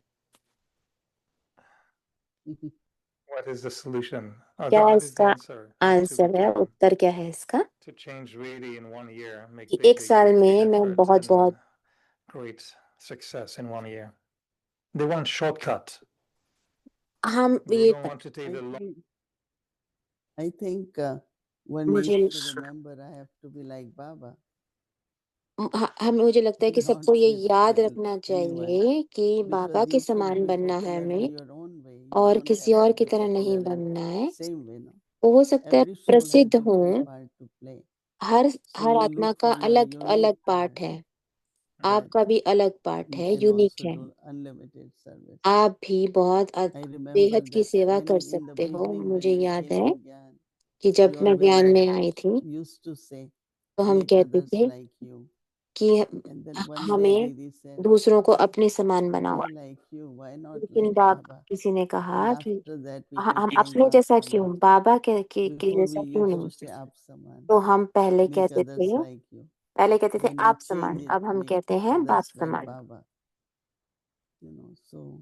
What is the solution? Or क्या what is the इसका answer? How to आंसर है, become, उत्तर क्या है इसका? to change really in 1 year, make कि big, एक big, साल big में मैं efforts बहुत and great success in 1 year. They want shortcut. हम They ये don't want to take the long. I think one मुझे needs to remember I have to be like Baba. मुझे लगता है कि Not सबको ये with याद रखना anyone. चाहिए कि बाबा Because के you could समान be बनना है popular in हमें your own way. You और don't किसी have और to की be तरह नहीं popular in बनना है। same way. No? हो सकता है Every soul has प्रसिद्ध हो, different part to play. Her So her you आत्मा look का for your अलग अलग unique पार्ट part है, that आपका भी अलग पार्ट you है, can यूनिक also है। do unlimited service. आप भी बहुत I remember बेहद की that सेवा when कर in the सकते हो। beginning मुझे when we याद came है in Gyan, कि we जब मैं ज्ञान always में आई थी used to say, तो हम make कहते others थे like you. कि And then one day हमें Didi said, दूसरों को अपने समान बनाओ, why like you? Why not लेकिन like Baba? किसी ने And कहा कि after that we हम keep saying अपने Aap जैसा क्यों, Saman. बाबा के Before we जैसा क्यों used नहीं। to say Aap Saman. तो हम Make others like you. पहले कहते थे Then we आप change समान, it, अब हम make कहते हैं बाप others like समान। Baba. So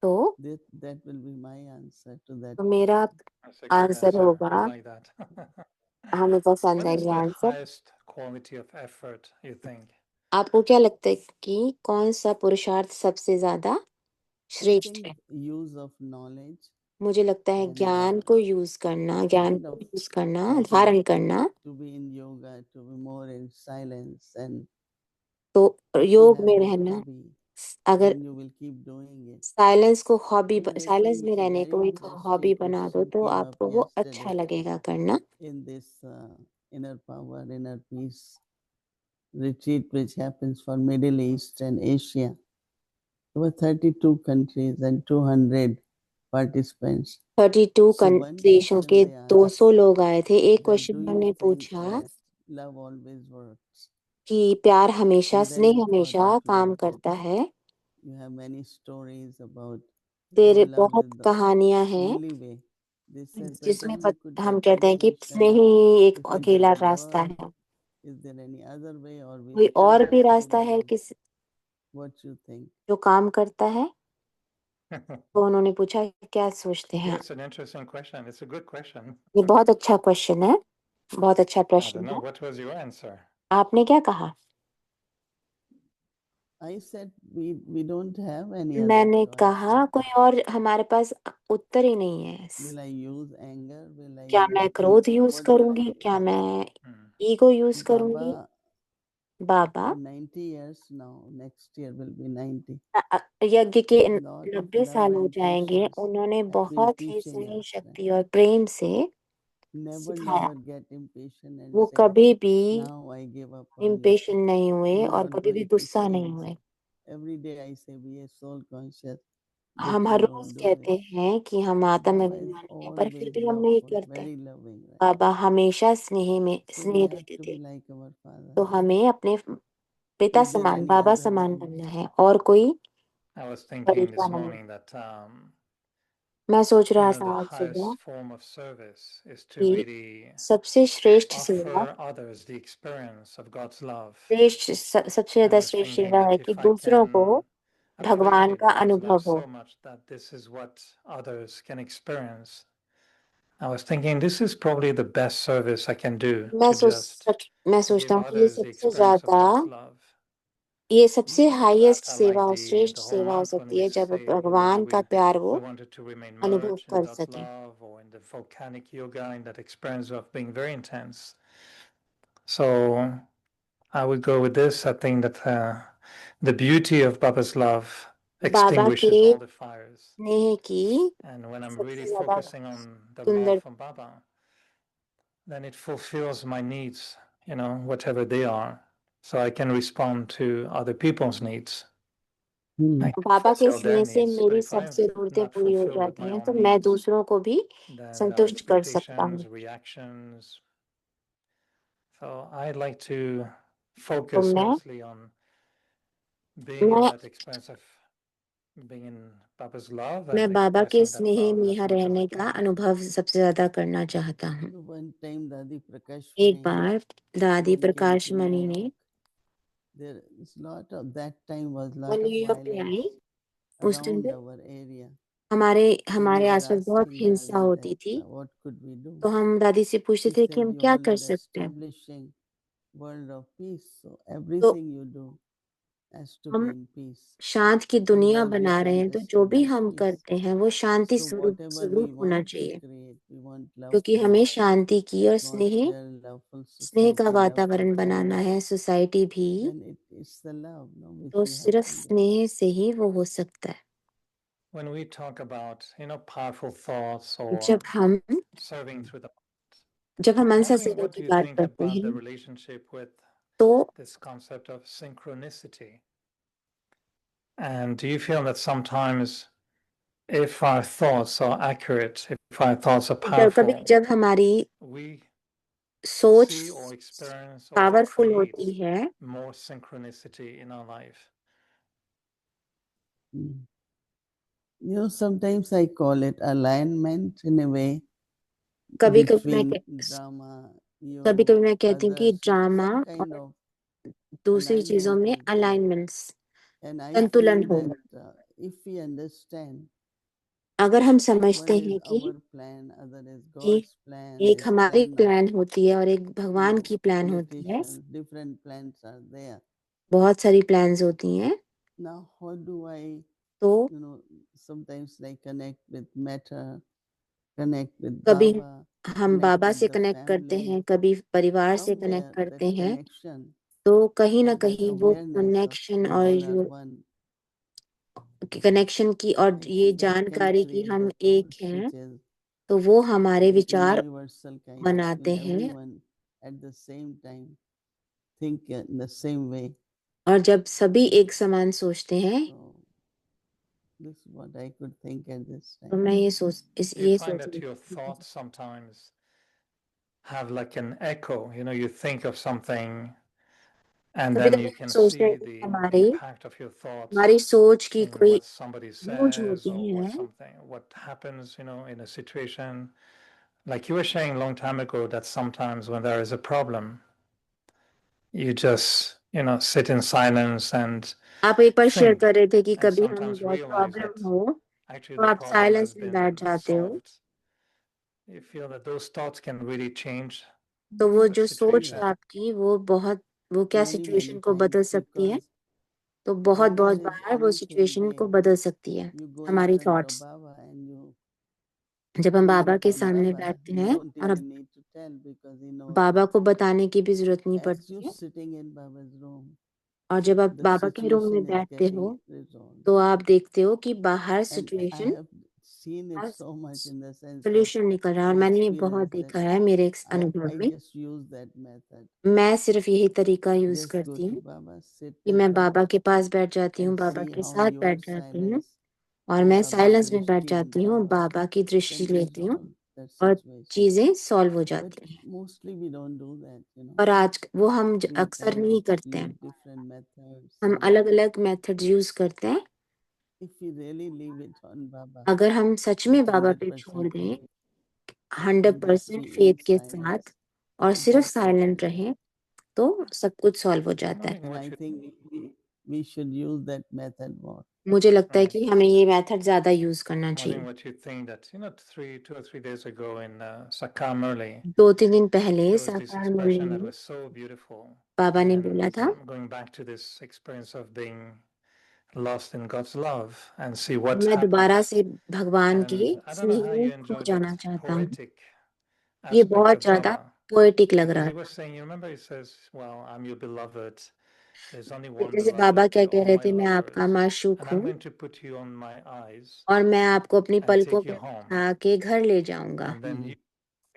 तो that will be my answer to that. मेरा That's a good answer answer. होगा, I like that. हमें पसंद What है is ये the answer. highest quality of effort, you think? आपको क्या लगता है कि कौन सा पुरुषार्थ सबसे ज्यादा I श्रेष्ठ think है? use of knowledge मुझे लगता है and ज्ञान को यूज करना, ज्ञान kind को of यूज करना, I think धारण करना। to be in yoga, to be more in silence and तो to योग have में that रहना, hobby, अगर then you will keep doing it. Silence को hobby, And I silence think में it's a रहने very को एक हॉबी interesting बना दो question तो came up आपको वो अच्छा yesterday लगेगा करना। in this inner power, inner peace retreat which happens for Middle East and Asia. There were 32 countries and 200 participants. 32 So one देशों question के they asked 200 लोग आए थे। एक that क्वेश्चन do उन्होंने you think पूछा that love always works? कि प्यार हमेशा, And then स्नेह I thought हमेशा of you. काम करता है। You have many stories about how तेरे love बहुत is the कहानियां हैं only way. They said, जिसमें Prabhu, could हम that कहते हैं कि meditation, स्नेह ही एक if it अकेला doesn't रास्ता work, है, is there any other way or we कोई still और have भी to रास्ता है love? किस What you think? जो काम करता है? तो उन्होंने पूछा क्या सोचते हैं? It's an interesting question. It's a good question. ये बहुत अच्छा क्वेश्चन है, बहुत अच्छा I don't प्रश्न know. है। What was your answer? आपने क्या कहा? I said we don't have any other मैंने choice. कहा कोई और हमारे पास उत्तर ही नहीं है। Will I use anger? Will I क्या use मैं क्रोध यूज what will I करूंगी? do? क्या मैं Hmm. ईगो यूज करूंगी? Baba Baba 90 years now. Next year will be 90. यज्ञ के With lot of 90 love साल हो and जाएंगे। patience उन्होंने have been बहुत ही teaching स्नेह us. शक्ति और प्रेम से Never, सिखाया। never get impatient and वो say, कभी भी now I give up on you. Impatient नहीं हुए We और want कभी to भी गुस्सा नहीं experience हुए। it. Every day I say we are soul conscious. हम But her we rose don't do कहते it. हैं कि हम आत्म Baba is अभिमानी हैं, पर फिर always भी हम नहीं loveful, करते। very loving. Right? बाबा हमेशा स्नेह में So we स्नेह have देते to थे। be like our father. तो हमें अपने पिता Is there समान, any बाबा other समान one? बनना है। और कोई I was thinking तरीका this नहीं। morning that मैं सोच रहा the था आज सुबह highest form of service is to कि really सबसे श्रेष्ठ सेवा, offer others the experience of God's love. सबसे ज्यादा I was श्रेष्ठ thinking सेवा है that कि if I दूसरों को can भगवान appreciate का God's love अनुभव हो। so much that this is what others can experience, I was thinking this is probably the best service I can do मैं to just सोचता give हूँ कि ये others the सबसे experience of ज्यादा, God's love. ये सबसे हाईएस्ट I सेवा like और श्रेष्ठ the whole सेवा हो month when सकती we है जब say भगवान का प्यार वो we wanted to remain अनुभव merged in कर God's सके। love, or in the volcanic yoga, in that experience of being very intense. So I would go with this. I think that the beauty of Baba's love बाबा के extinguishes all the fires. स्नेह की And when I'm सबसे really ज्यादा focusing on the सुंदर, love from Baba, then it fulfills my needs, whatever they are, so I can respond to other people's needs. I can बाबा के fulfill their स्नेह से needs. But मेरी if सब I'm जरूरतें not पूरी हो fulfilled with जाती my हैं, तो own मैं needs, दूसरों को भी then there are संतुष्ट कर सकता हूँ। expectations, reactions. So I'd like to तो focus मैं mostly on being in that experience of being in Baba's love and बाबा के expressing that स्नेह love में as much as I रहने का can. अनुभव सबसे ज्यादा करना चाहता हूँ। One time Dadi Prakash एक Mani, बार दादी when came Prakash to New मणि ने, York, there is lot of that time was वो lot of न्यूयॉर्क में आई। violence उस टाइम around पे our area. हमारे So we were आसपास बहुत asking हिंसा Dadi होती that थी। what could we do? तो हम दादी से पूछते She थे कि said हम you क्या all कर are सकते हैं। establishing world of peace. So तो everything you do has to हम be in peace. शांत की We दुनिया want बना to रहे हैं, तो जो भी establish हम peace. करते हैं वो शांति So स्वरूप whatever we स्वरूप होना want to चाहिए, create, we want क्योंकि loveful हमें शांति की और atmosphere, loveful स्नेह का society, वातावरण loveful बनाना children. है, सोसाइटी भी। Then it's the love, no, which तो we have सिर्फ to give. स्नेह से ही वो हो सकता है। When we talk about, powerful thoughts or जब हम serving through the Mansa wondering सेवा what की do you बात think करते about the हैं, relationship with तो this concept of synchronicity? And do you feel that sometimes if our thoughts are accurate, if our thoughts are कभी powerful, जब हमारी we सोच see or experience or powerful create होती है, more synchronicity in our life? Sometimes I call it alignment in a way कभी between drama, कभी yoga, मैं कहती हूँ कि others, ड्रामा some और kind of दूसरी चीजों alignment में is there. Alignments, And I संतुलन feel हो। that if we understand अगर हम समझते one is हैं कि our plan, other is God's plan, एक the हमारी plan of प्लान होती है और एक भगवान की प्लान होती है, politicians, different plans are there. बहुत सारी प्लान्स होती हैं। Now, how do I, तो sometimes like connect with matter, connect with कभी Baba, हम connect बाबा with से the कनेक्ट करते family. हैं, कभी परिवार से कनेक्ट Somewhere करते that हैं, connection तो कहीं ना or that कहीं वो awareness of कनेक्शन we और all are जो one, कनेक्शन की और I ये think that can जानकारी की create हम the एक thoughts हैं, which is तो वो हमारे विचार universal kind of बनाते thing. हैं। Everyone at the same time think in the same way. और जब सभी एक समान सोचते हैं, So this is what I could think at this तो time. मैं ये Do you find सोच that रही your थी। thoughts sometimes have like an echo? You think of something and कभी then कभी you हम can सोचते see हैं कि the हमारी impact of your thoughts हमारी सोच की in कोई what somebody गूंज says होती or है। what happens, in a situation. Like you were saying a long time ago that sometimes when there is a problem, you just, sit in silence and आप एक बार share think कर रहे थे कि and कभी हम sometimes बहुत realize that प्रॉब्लम हो actually तो the आप problem साइलेंस has में बैठ been जाते हो, solved. You feel that those thoughts can really change तो वो the जो सोच है situation. आपकी वो क्या many, सिचुएशन many को बदल times सकती है, because तो बहुत because बहुत if बार वो you सिचुएशन think, को hey, बदल सकती है you go in हमारी front of thoughts. Baba and you जब हम speak बाबा के upon सामने Baba, बैठते you हैं don't और अब even need to tell because he knows. बाबा को बताने की भी जरूरत नहीं As पड़ती you're है, sitting in Baba's room, और जब आप the बाबा के रूम में situation is बैठते हो getting resolved. तो आप देखते हो कि बाहर And I situation have seen it so much in the sense of solution निकल रहा है, और in मैंने ये बहुत experience that देखा है मेरे अनुभव I में। just use that method. मैं सिर्फ यही तरीका यूज Just go करती to हूँ Baba, sit कि with मैं बाबा Baba के पास बैठ जाती हूँ, and बाबा see के how साथ your बैठ जाती हूँ, silence और and मैं Baba's साइलेंस में बैठ drishti with जाती हूँ, Baba बाबा की दृष्टि can लेती हूँ resolve that और situation. चीजें सॉल्व हो But जाती हैं। mostly we don't do that, you know. और आज वो हम We अक्सर kind नहीं of करते use हैं, different methods. हम And अलग अलग मेथड्स यूज करते हैं। if we really leave it on Baba अगर हम सच में with बाबा पे 100% छोड़ दें faith 100% and just be faith in के साथ silence, और it सिर्फ just gets साइलेंट resolved. रहें, तो सब कुछ सॉल्व हो जाता है। Knowing And what I you think we should use that method more. मुझे लगता है Right. कि हमें ये मेथड ज्यादा यूज करना knowing चाहिए। what you think that 2 or 3 days ago in Sakar Murli, 2-3 दिन पहले there was this साकार मुरली expression that में was so beautiful. बाबा ने And बोला था, going back to this experience of being lost in God's love and see what मैं दोबारा happens. से भगवान के And I don't know स्नेह how में you खो enjoy जाना that चाहता हूँ। poetic ये aspect बहुत of ज्यादा Baba. पोएटिक लग Because रहा he was था। saying, you remember, he says, well, I'm your beloved. There's only one जैसे बाबा beloved. क्या You're कह all रहे my थे, मैं आपका lovers. माशूक And I'm हूँ going to put you on my eyes और मैं आपको अपनी and पलकों take you में home. उठा के घर ले जाऊंगा। And then you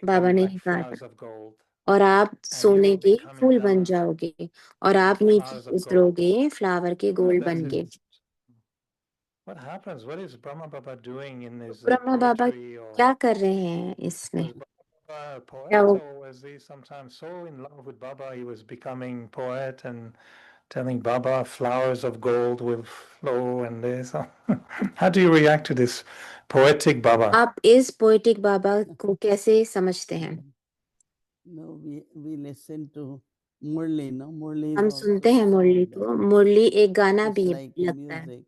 Baba become ने like ही कहा flowers था, of gold. और आप And you सोने will के become in फूल बन heaven जाओगे और आप like नीचे flowers of gold. उतरोगे फ्लावर के गोल्ड That's बन के। what happens. What is Brahma Baba doing in his Brahma Baba poetry? Or क्या कर रहे हैं इसमें? was Baba a क्या poet, वो or was he sometimes so in love with Baba he was becoming poet and telling Baba flowers of gold will flow and this? How do you react to this poetic Baba? आप इस poetic बाबा को कैसे समझते हैं? No, we listen to Murli, no? Murli is हम also सुनते a हैं मुरली song. को, मुरली एक गाना It's भी like लगता है, music.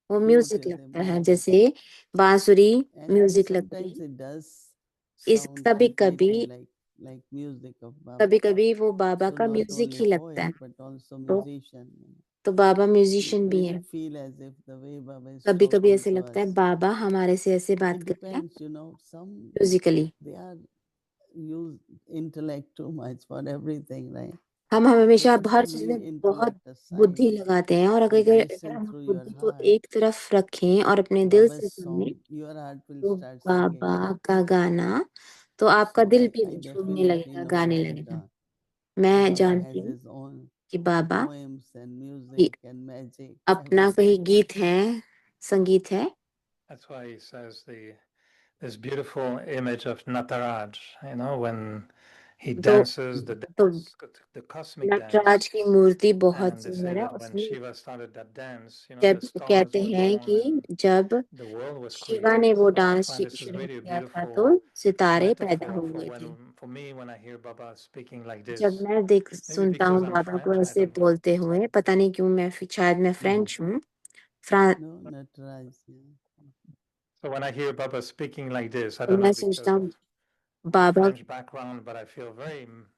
वो Flute म्यूजिक is a लगता है, music. जैसे बांसुरी And म्यूजिक लगती sometimes है। it does इस sound कभी completely कभी like music of Baba. कभी कभी वो बाबा So का not म्यूजिक only ही लगता है। poet but also तो musician. तो बाबा We म्यूजिशियन भी really है। feel as if the way Baba is कभी कभी talking ऐसे to लगता है us. बाबा हमारे से ऐसे बात It कर रहे हैं depends, you know. Some Musically. they are use intellect too much for everything, right? हम So हमेशा हर sometimes चीज leave में बहुत intellect aside बुद्धि लगाते हैं, और अगर and अगर listen हम through your बुद्धि को heart एक तरफ रखें और अपने दिल से Baba's सुने, song. Your heart will तो start बाबा singing. का गाना, तो आपका So दिल I भी झूमने definitely लगेगा, know गाने that लगेगा। मैं Baba जानती has हूँ his own कि बाबा poems and की music and magic, अपना everything. कोई गीत है, संगीत है। That's why he says this beautiful image of Nataraj, when he तो dances the तो dance, the cosmic Nataraj dance. की मूर्ति बहुत And they say सुंदर है। that when उसमें Shiva started that dance, the जब stars कहते were हैं born कि and जब the world was शिवा ने created. वो So I dance find this is शुरू really a किया था, beautiful तो सितारे पैदा metaphor हो for गए थे। for me when I hear Baba speaking like जब this. मैं Maybe सुनता because हूँ I'm बाबा को French, I ऐसे don't know. बोलते हुए, पता नहीं क्यों, शायद मैं फ्रेंच हूँ। No, Nataraj. Yeah. So when I hear Baba speaking like this, I तो don't मैं know सोचता because of हूँ my Baba French background, but I feel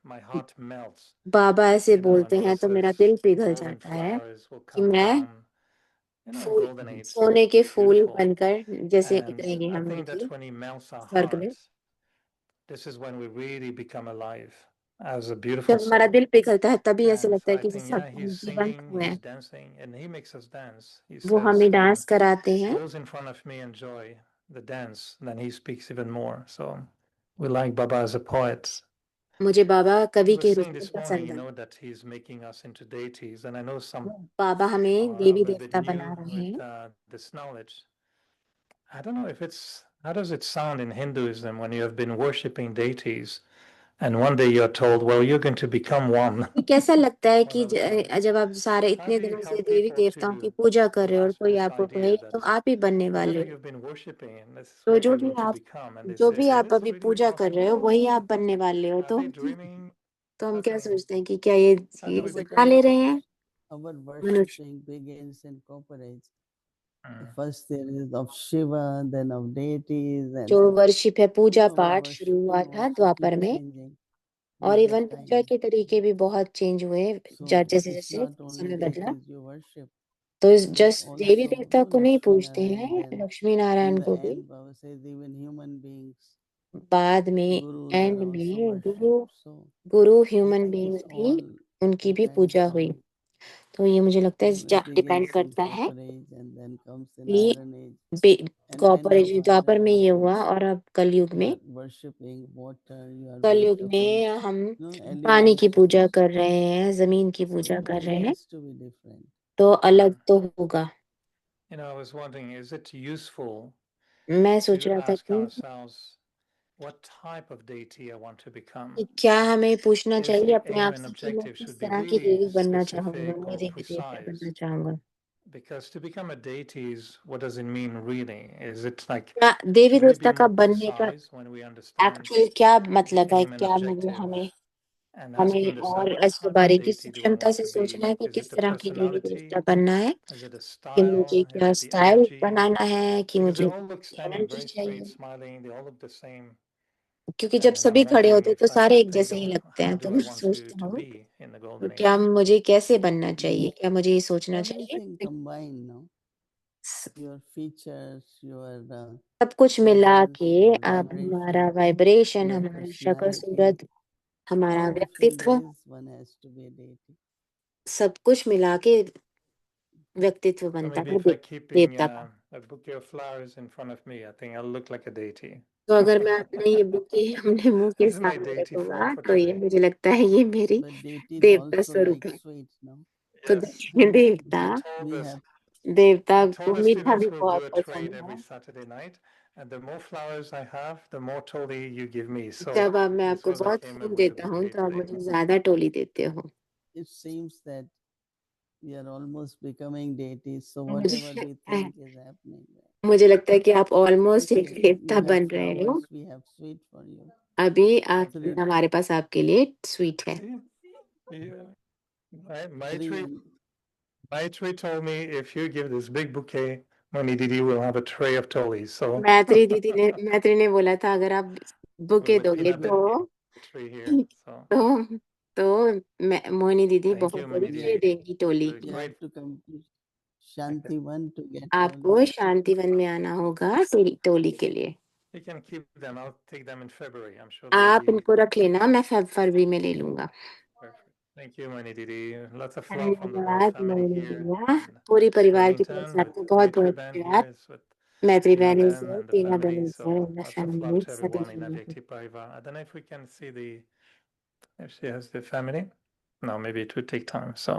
my heart melts. बाबा ऐसे When बोलते Baba हैं तो मेरा says दिल पिघल golden जाता है flowers will कि come मैं down, फूल, golden age, सोने के फूल beautiful. बनकर जैसे And उतरेंगे I हम think that नीचे when he melts our स्वर्ग में। hearts, this is when we really become alive as a beautiful जब हमारा soul. दिल पिघलता है तभी ऐसे And लगता so है I कि think, जैसे हम he's जीवंत singing, हुए he's हैं। dancing, and he makes us dance. He वो says, हमें when डांस कराते हैं। those in front of me enjoy the dance, then he speaks even more. So we like Baba as a poet. मुझे बाबा He कवि was के रूप saying में this morning, पसंद है। that he's making us into deities, and I know some बाबा हमें are a Devi little bit देवता new बना रहे with हैं। this knowledge. I don't know if how does it sound in Hinduism when you have been worshipping deities and one day you're told, well, you're going to become one. ये कैसा लगता है one कि of them. जब आप सारे How इतने do you दिनों से help देवी people देवताओं की to पूजा कर रहे हो और grasp कोई this आपको idea कहे तो that आप ही बनने वाले whatever हो? you've been worshipping, and this is तो what you're going to become? And they जो say, भी is आप this अभी really पूजा कर रहे हो वही possible? आप बनने वाले हो। Are they dreaming? तो हम क्या Nothing. सोचते हैं कि क्या ये How do we सपना ले रहे हैं? Our मनुष्य worshipping begins and cooperates First there is of Shiva, then of deities, and जो वर्शिप है, पूजा पाठ worship शुरू हुआ will था also द्वापर keep में, changing और with the इवन पूजा time. के तरीके भी बहुत चेंज हुए So जैसे it's जैसे not only समय बदला। deities you worship, तो but जस्ट देवी also देवता को नहीं Lakshmi पूजते Narayan. हैं, Then Lakshmi in Narayan the को भी। end, Baba says even human beings, बाद में gurus एंड are also में worshipped. So Guru I human think beings it's भी, all उनकी भी depends पूजा हुई। on. तो ये मुझे लगता है It डिपेंड begins in करता है Copper Age and then comes in कि Iron Age and copper end age of Dwapar Iron में Age ये हुआ, is और अब कलयुग you में, are worshipping water, you are कलयुग worshipping में हम पानी elements. की पूजा कर रहे हैं, जमीन की So पूजा कर it रहे हैं, has to be different. तो अलग तो होगा। You know, I was wondering, is it useful मैं सोच to रहा था ask कि ourselves what type of deity I want to become? क्या हमें पूछना If चाहिए the अपने आप aim and से कि मैं objective किस should be तरह की really देवी बनना चाहूंगा, specific मैं or देवी देवता precise, बनना चाहूंगा। because to become a deity is, what does it mean really? Is it like, क्या देवी should we देवता be का more बनने का precise when we understand actual क्या the मतलब है, aim and क्या मतलब objective, हमें and हमें asking yourself, और what इसके type of बारे की deity do I सूक्ष्मता want से to be? सोचना है कि Is it किस the तरह की देवी personality? देवता बनना है, Is it a कि मुझे style? Is क्या it the स्टाइल energy? बनाना है, कि Because they मुझे all look standing energy very straight, चाहिए। smiling. They all look the same. क्योंकि जब And सभी I'm खड़े wondering होते हैं तो if I सारे should एक think जैसे ही of लगते how हैं, तो do I मैं want सोचता to हूँ be in the तो golden age. क्या मुझे कैसे बनना चाहिए, क्या मुझे ये सोचना चाहिए। Everything combined, no? Your features, your सब कुछ मिला presence, के your अब हमारा vibration, वाइब्रेशन, your हमारा शक्ल personality, सूरत, हमारा all different व्यक्तित्व, ways one has to be a deity. सब कुछ मिला के व्यक्तित्व So बनता maybe है if I keeping देवता का। a bouquet of flowers in front of me, I think I'll look like a deity. तो अगर मैं अपने ये बुके अपने मुंह के This is my सामने deity form रखूंगा for तो ये today. मुझे लगता है ये मेरी But deities देवता also स्वरूप like है। sweets, no? तो Yes, देवता he told We us. have देवता He को told the मीठा students भी we'll do बहुत a trade पसंद है। every Saturday night, and the more flowers I have, the more toli you give me. So जब अब मैं this आपको was I बहुत came fool up with the देता हूँ bouquet तो आप today. मुझे ज्यादा टोली देते हो। it seems that we are almost becoming deities. So मुझे whatever we लगता है think is happening. मुझे लगता है कि आप ऑलमोस्ट एक Okay, देवता you have बन रहे हो। flowers, we have sweet for you. अभी आप Thank you. हमारे पास आपके लिए स्वीट है। See, yeah. Three Maitri, and Maitri told me if you give this big bouquet, Moni Didi will have a tray of tolis. So मैत्री ने बोला था अगर आप बुके with दोगे peanut तो butter tree here. So Mohini दीदी thank बहुत you, बड़ी Moni yeah, ट्रे Didi. देंगी टोली You're की। you great. have to come to Shanti One to get आपको Toli. शांतिवन में आना होगा टोली के लिए। You can keep them. I'll take them in February. I'm sure they'll आप be इनको रख लेना, मैं फरवरी में ले लूंगा। perfect. Thank you, Moni Didi. Lots of love from the whole धन्यवाद family मोहिनी here दीदी, in पूरी परिवार की तरफ से Wellington, with आपको बहुत Maitri बहुत Ben प्यार। here, is with मैत्री Tina बहन Ben से, and the टीना family. बहन So से, lots of love family to सभी everyone in लोगों को। Avyakti Parivar. I don't know if we can see if she has the family. No, maybe it would take time. So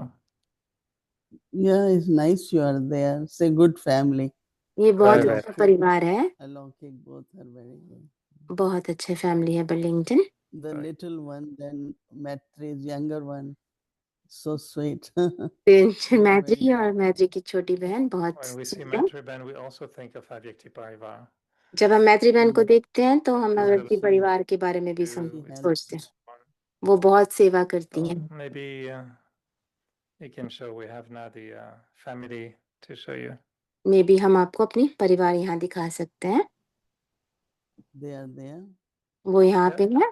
Yeah, it's nice you are there. It's a good family. ये बहुत Very, अच्छा परिवार है, Alokik, both are very good. बहुत अच्छे family है Burlington. The little one, then Matri's younger one, so sweet. मैत्री और मैत्री की छोटी बहन बहुत when we see सुंदर। Maitri Ben, we also think of Avyakti Parivar. जब हम मैत्री बहन को देखते हैं तो हम Who व्यक्ति helps परिवार के बारे में भी to सोचते हैं। वो बहुत सेवा करती So हैं। maybe we can show. We have now the family to show you. May be हम आपको अपनी परिवार यहाँ दिखा सकते हैं। They are there. वो यहाँ पे है।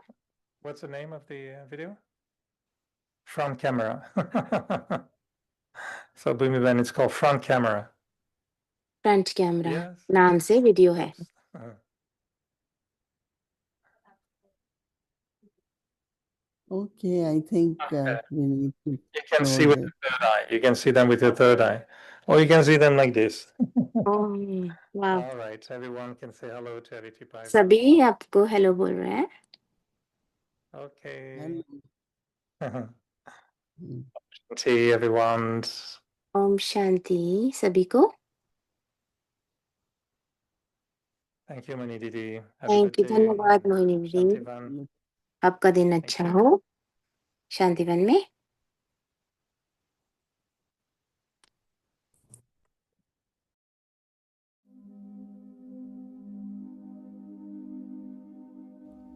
What's the name of the video? Front camera. So Bhumi Ben, it's called Front Camera. Front camera Yes. नाम से वीडियो है। Okay, I think Okay. we need to You can see close with it. the third eye. You can see them with your third eye. Or you can see them like this. वाह, All right. Everyone can say hello to Aditi Pai. सभी आपको hello बोल रहे हैं। Okay. And See everyone. Om Shanti सभी को। Thank you, Mani Didi. Have a thank good you, day. धन्यवाद मोहिनी दीदी। Shantivan. आपका दिन Thank अच्छा you. हो शांतिवन में।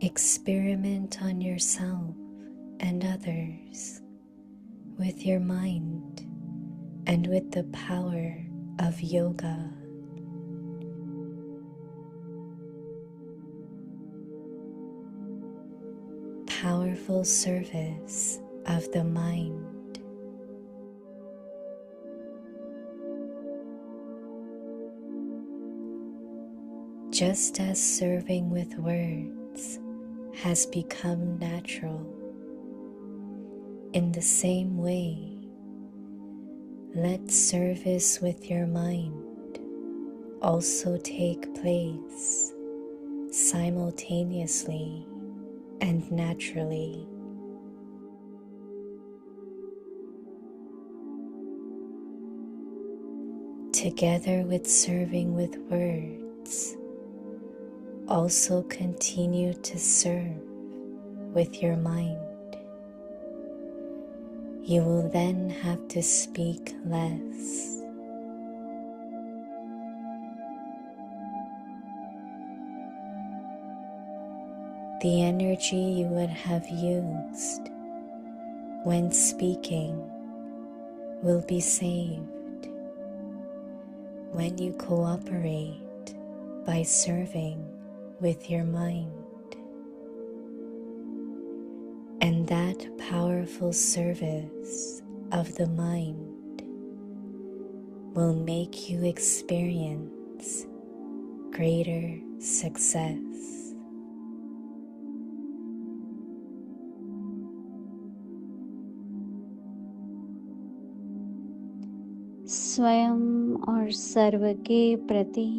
Experiment on yourself and others with your mind and with the power of yoga. powerful service of the mind. Just as serving with words has become natural, in the same way, let service with your mind also take place simultaneously and naturally. Together with serving with words, also continue to serve with your mind. You will then have to speak less. The energy you would have used when speaking will be saved when you cooperate by serving with your mind. And that powerful service of the mind will make you experience greater success. स्वयं और सर्व के प्रति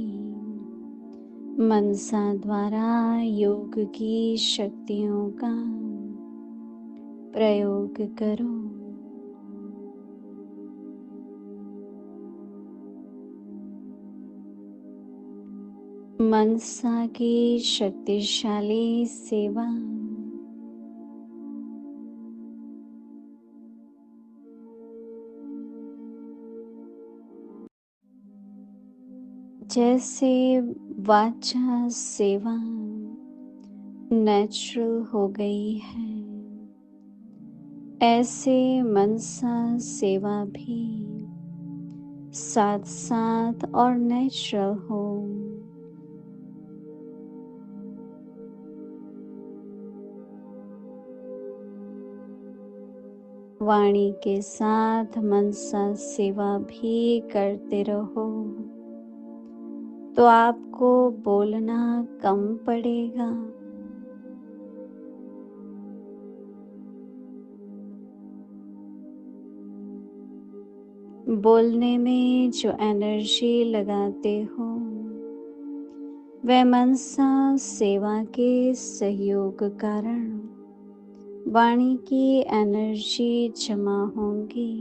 मनसा द्वारा योग की शक्तियों का प्रयोग करो। मनसा की शक्तिशाली सेवा जैसे वाचा सेवा नेचुरल हो गई है, ऐसे मनसा सेवा भी साथ साथ और नेचुरल हो। वाणी के साथ मनसा सेवा भी करते रहो तो आपको बोलना कम पड़ेगा। बोलने में जो एनर्जी लगाते हो वह मनसा सेवा के सहयोग कारण वाणी की एनर्जी जमा होंगी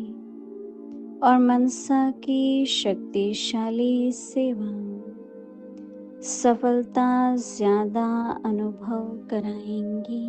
और मनसा की शक्तिशाली सेवा सफलता ज्यादा अनुभव कराएंगी।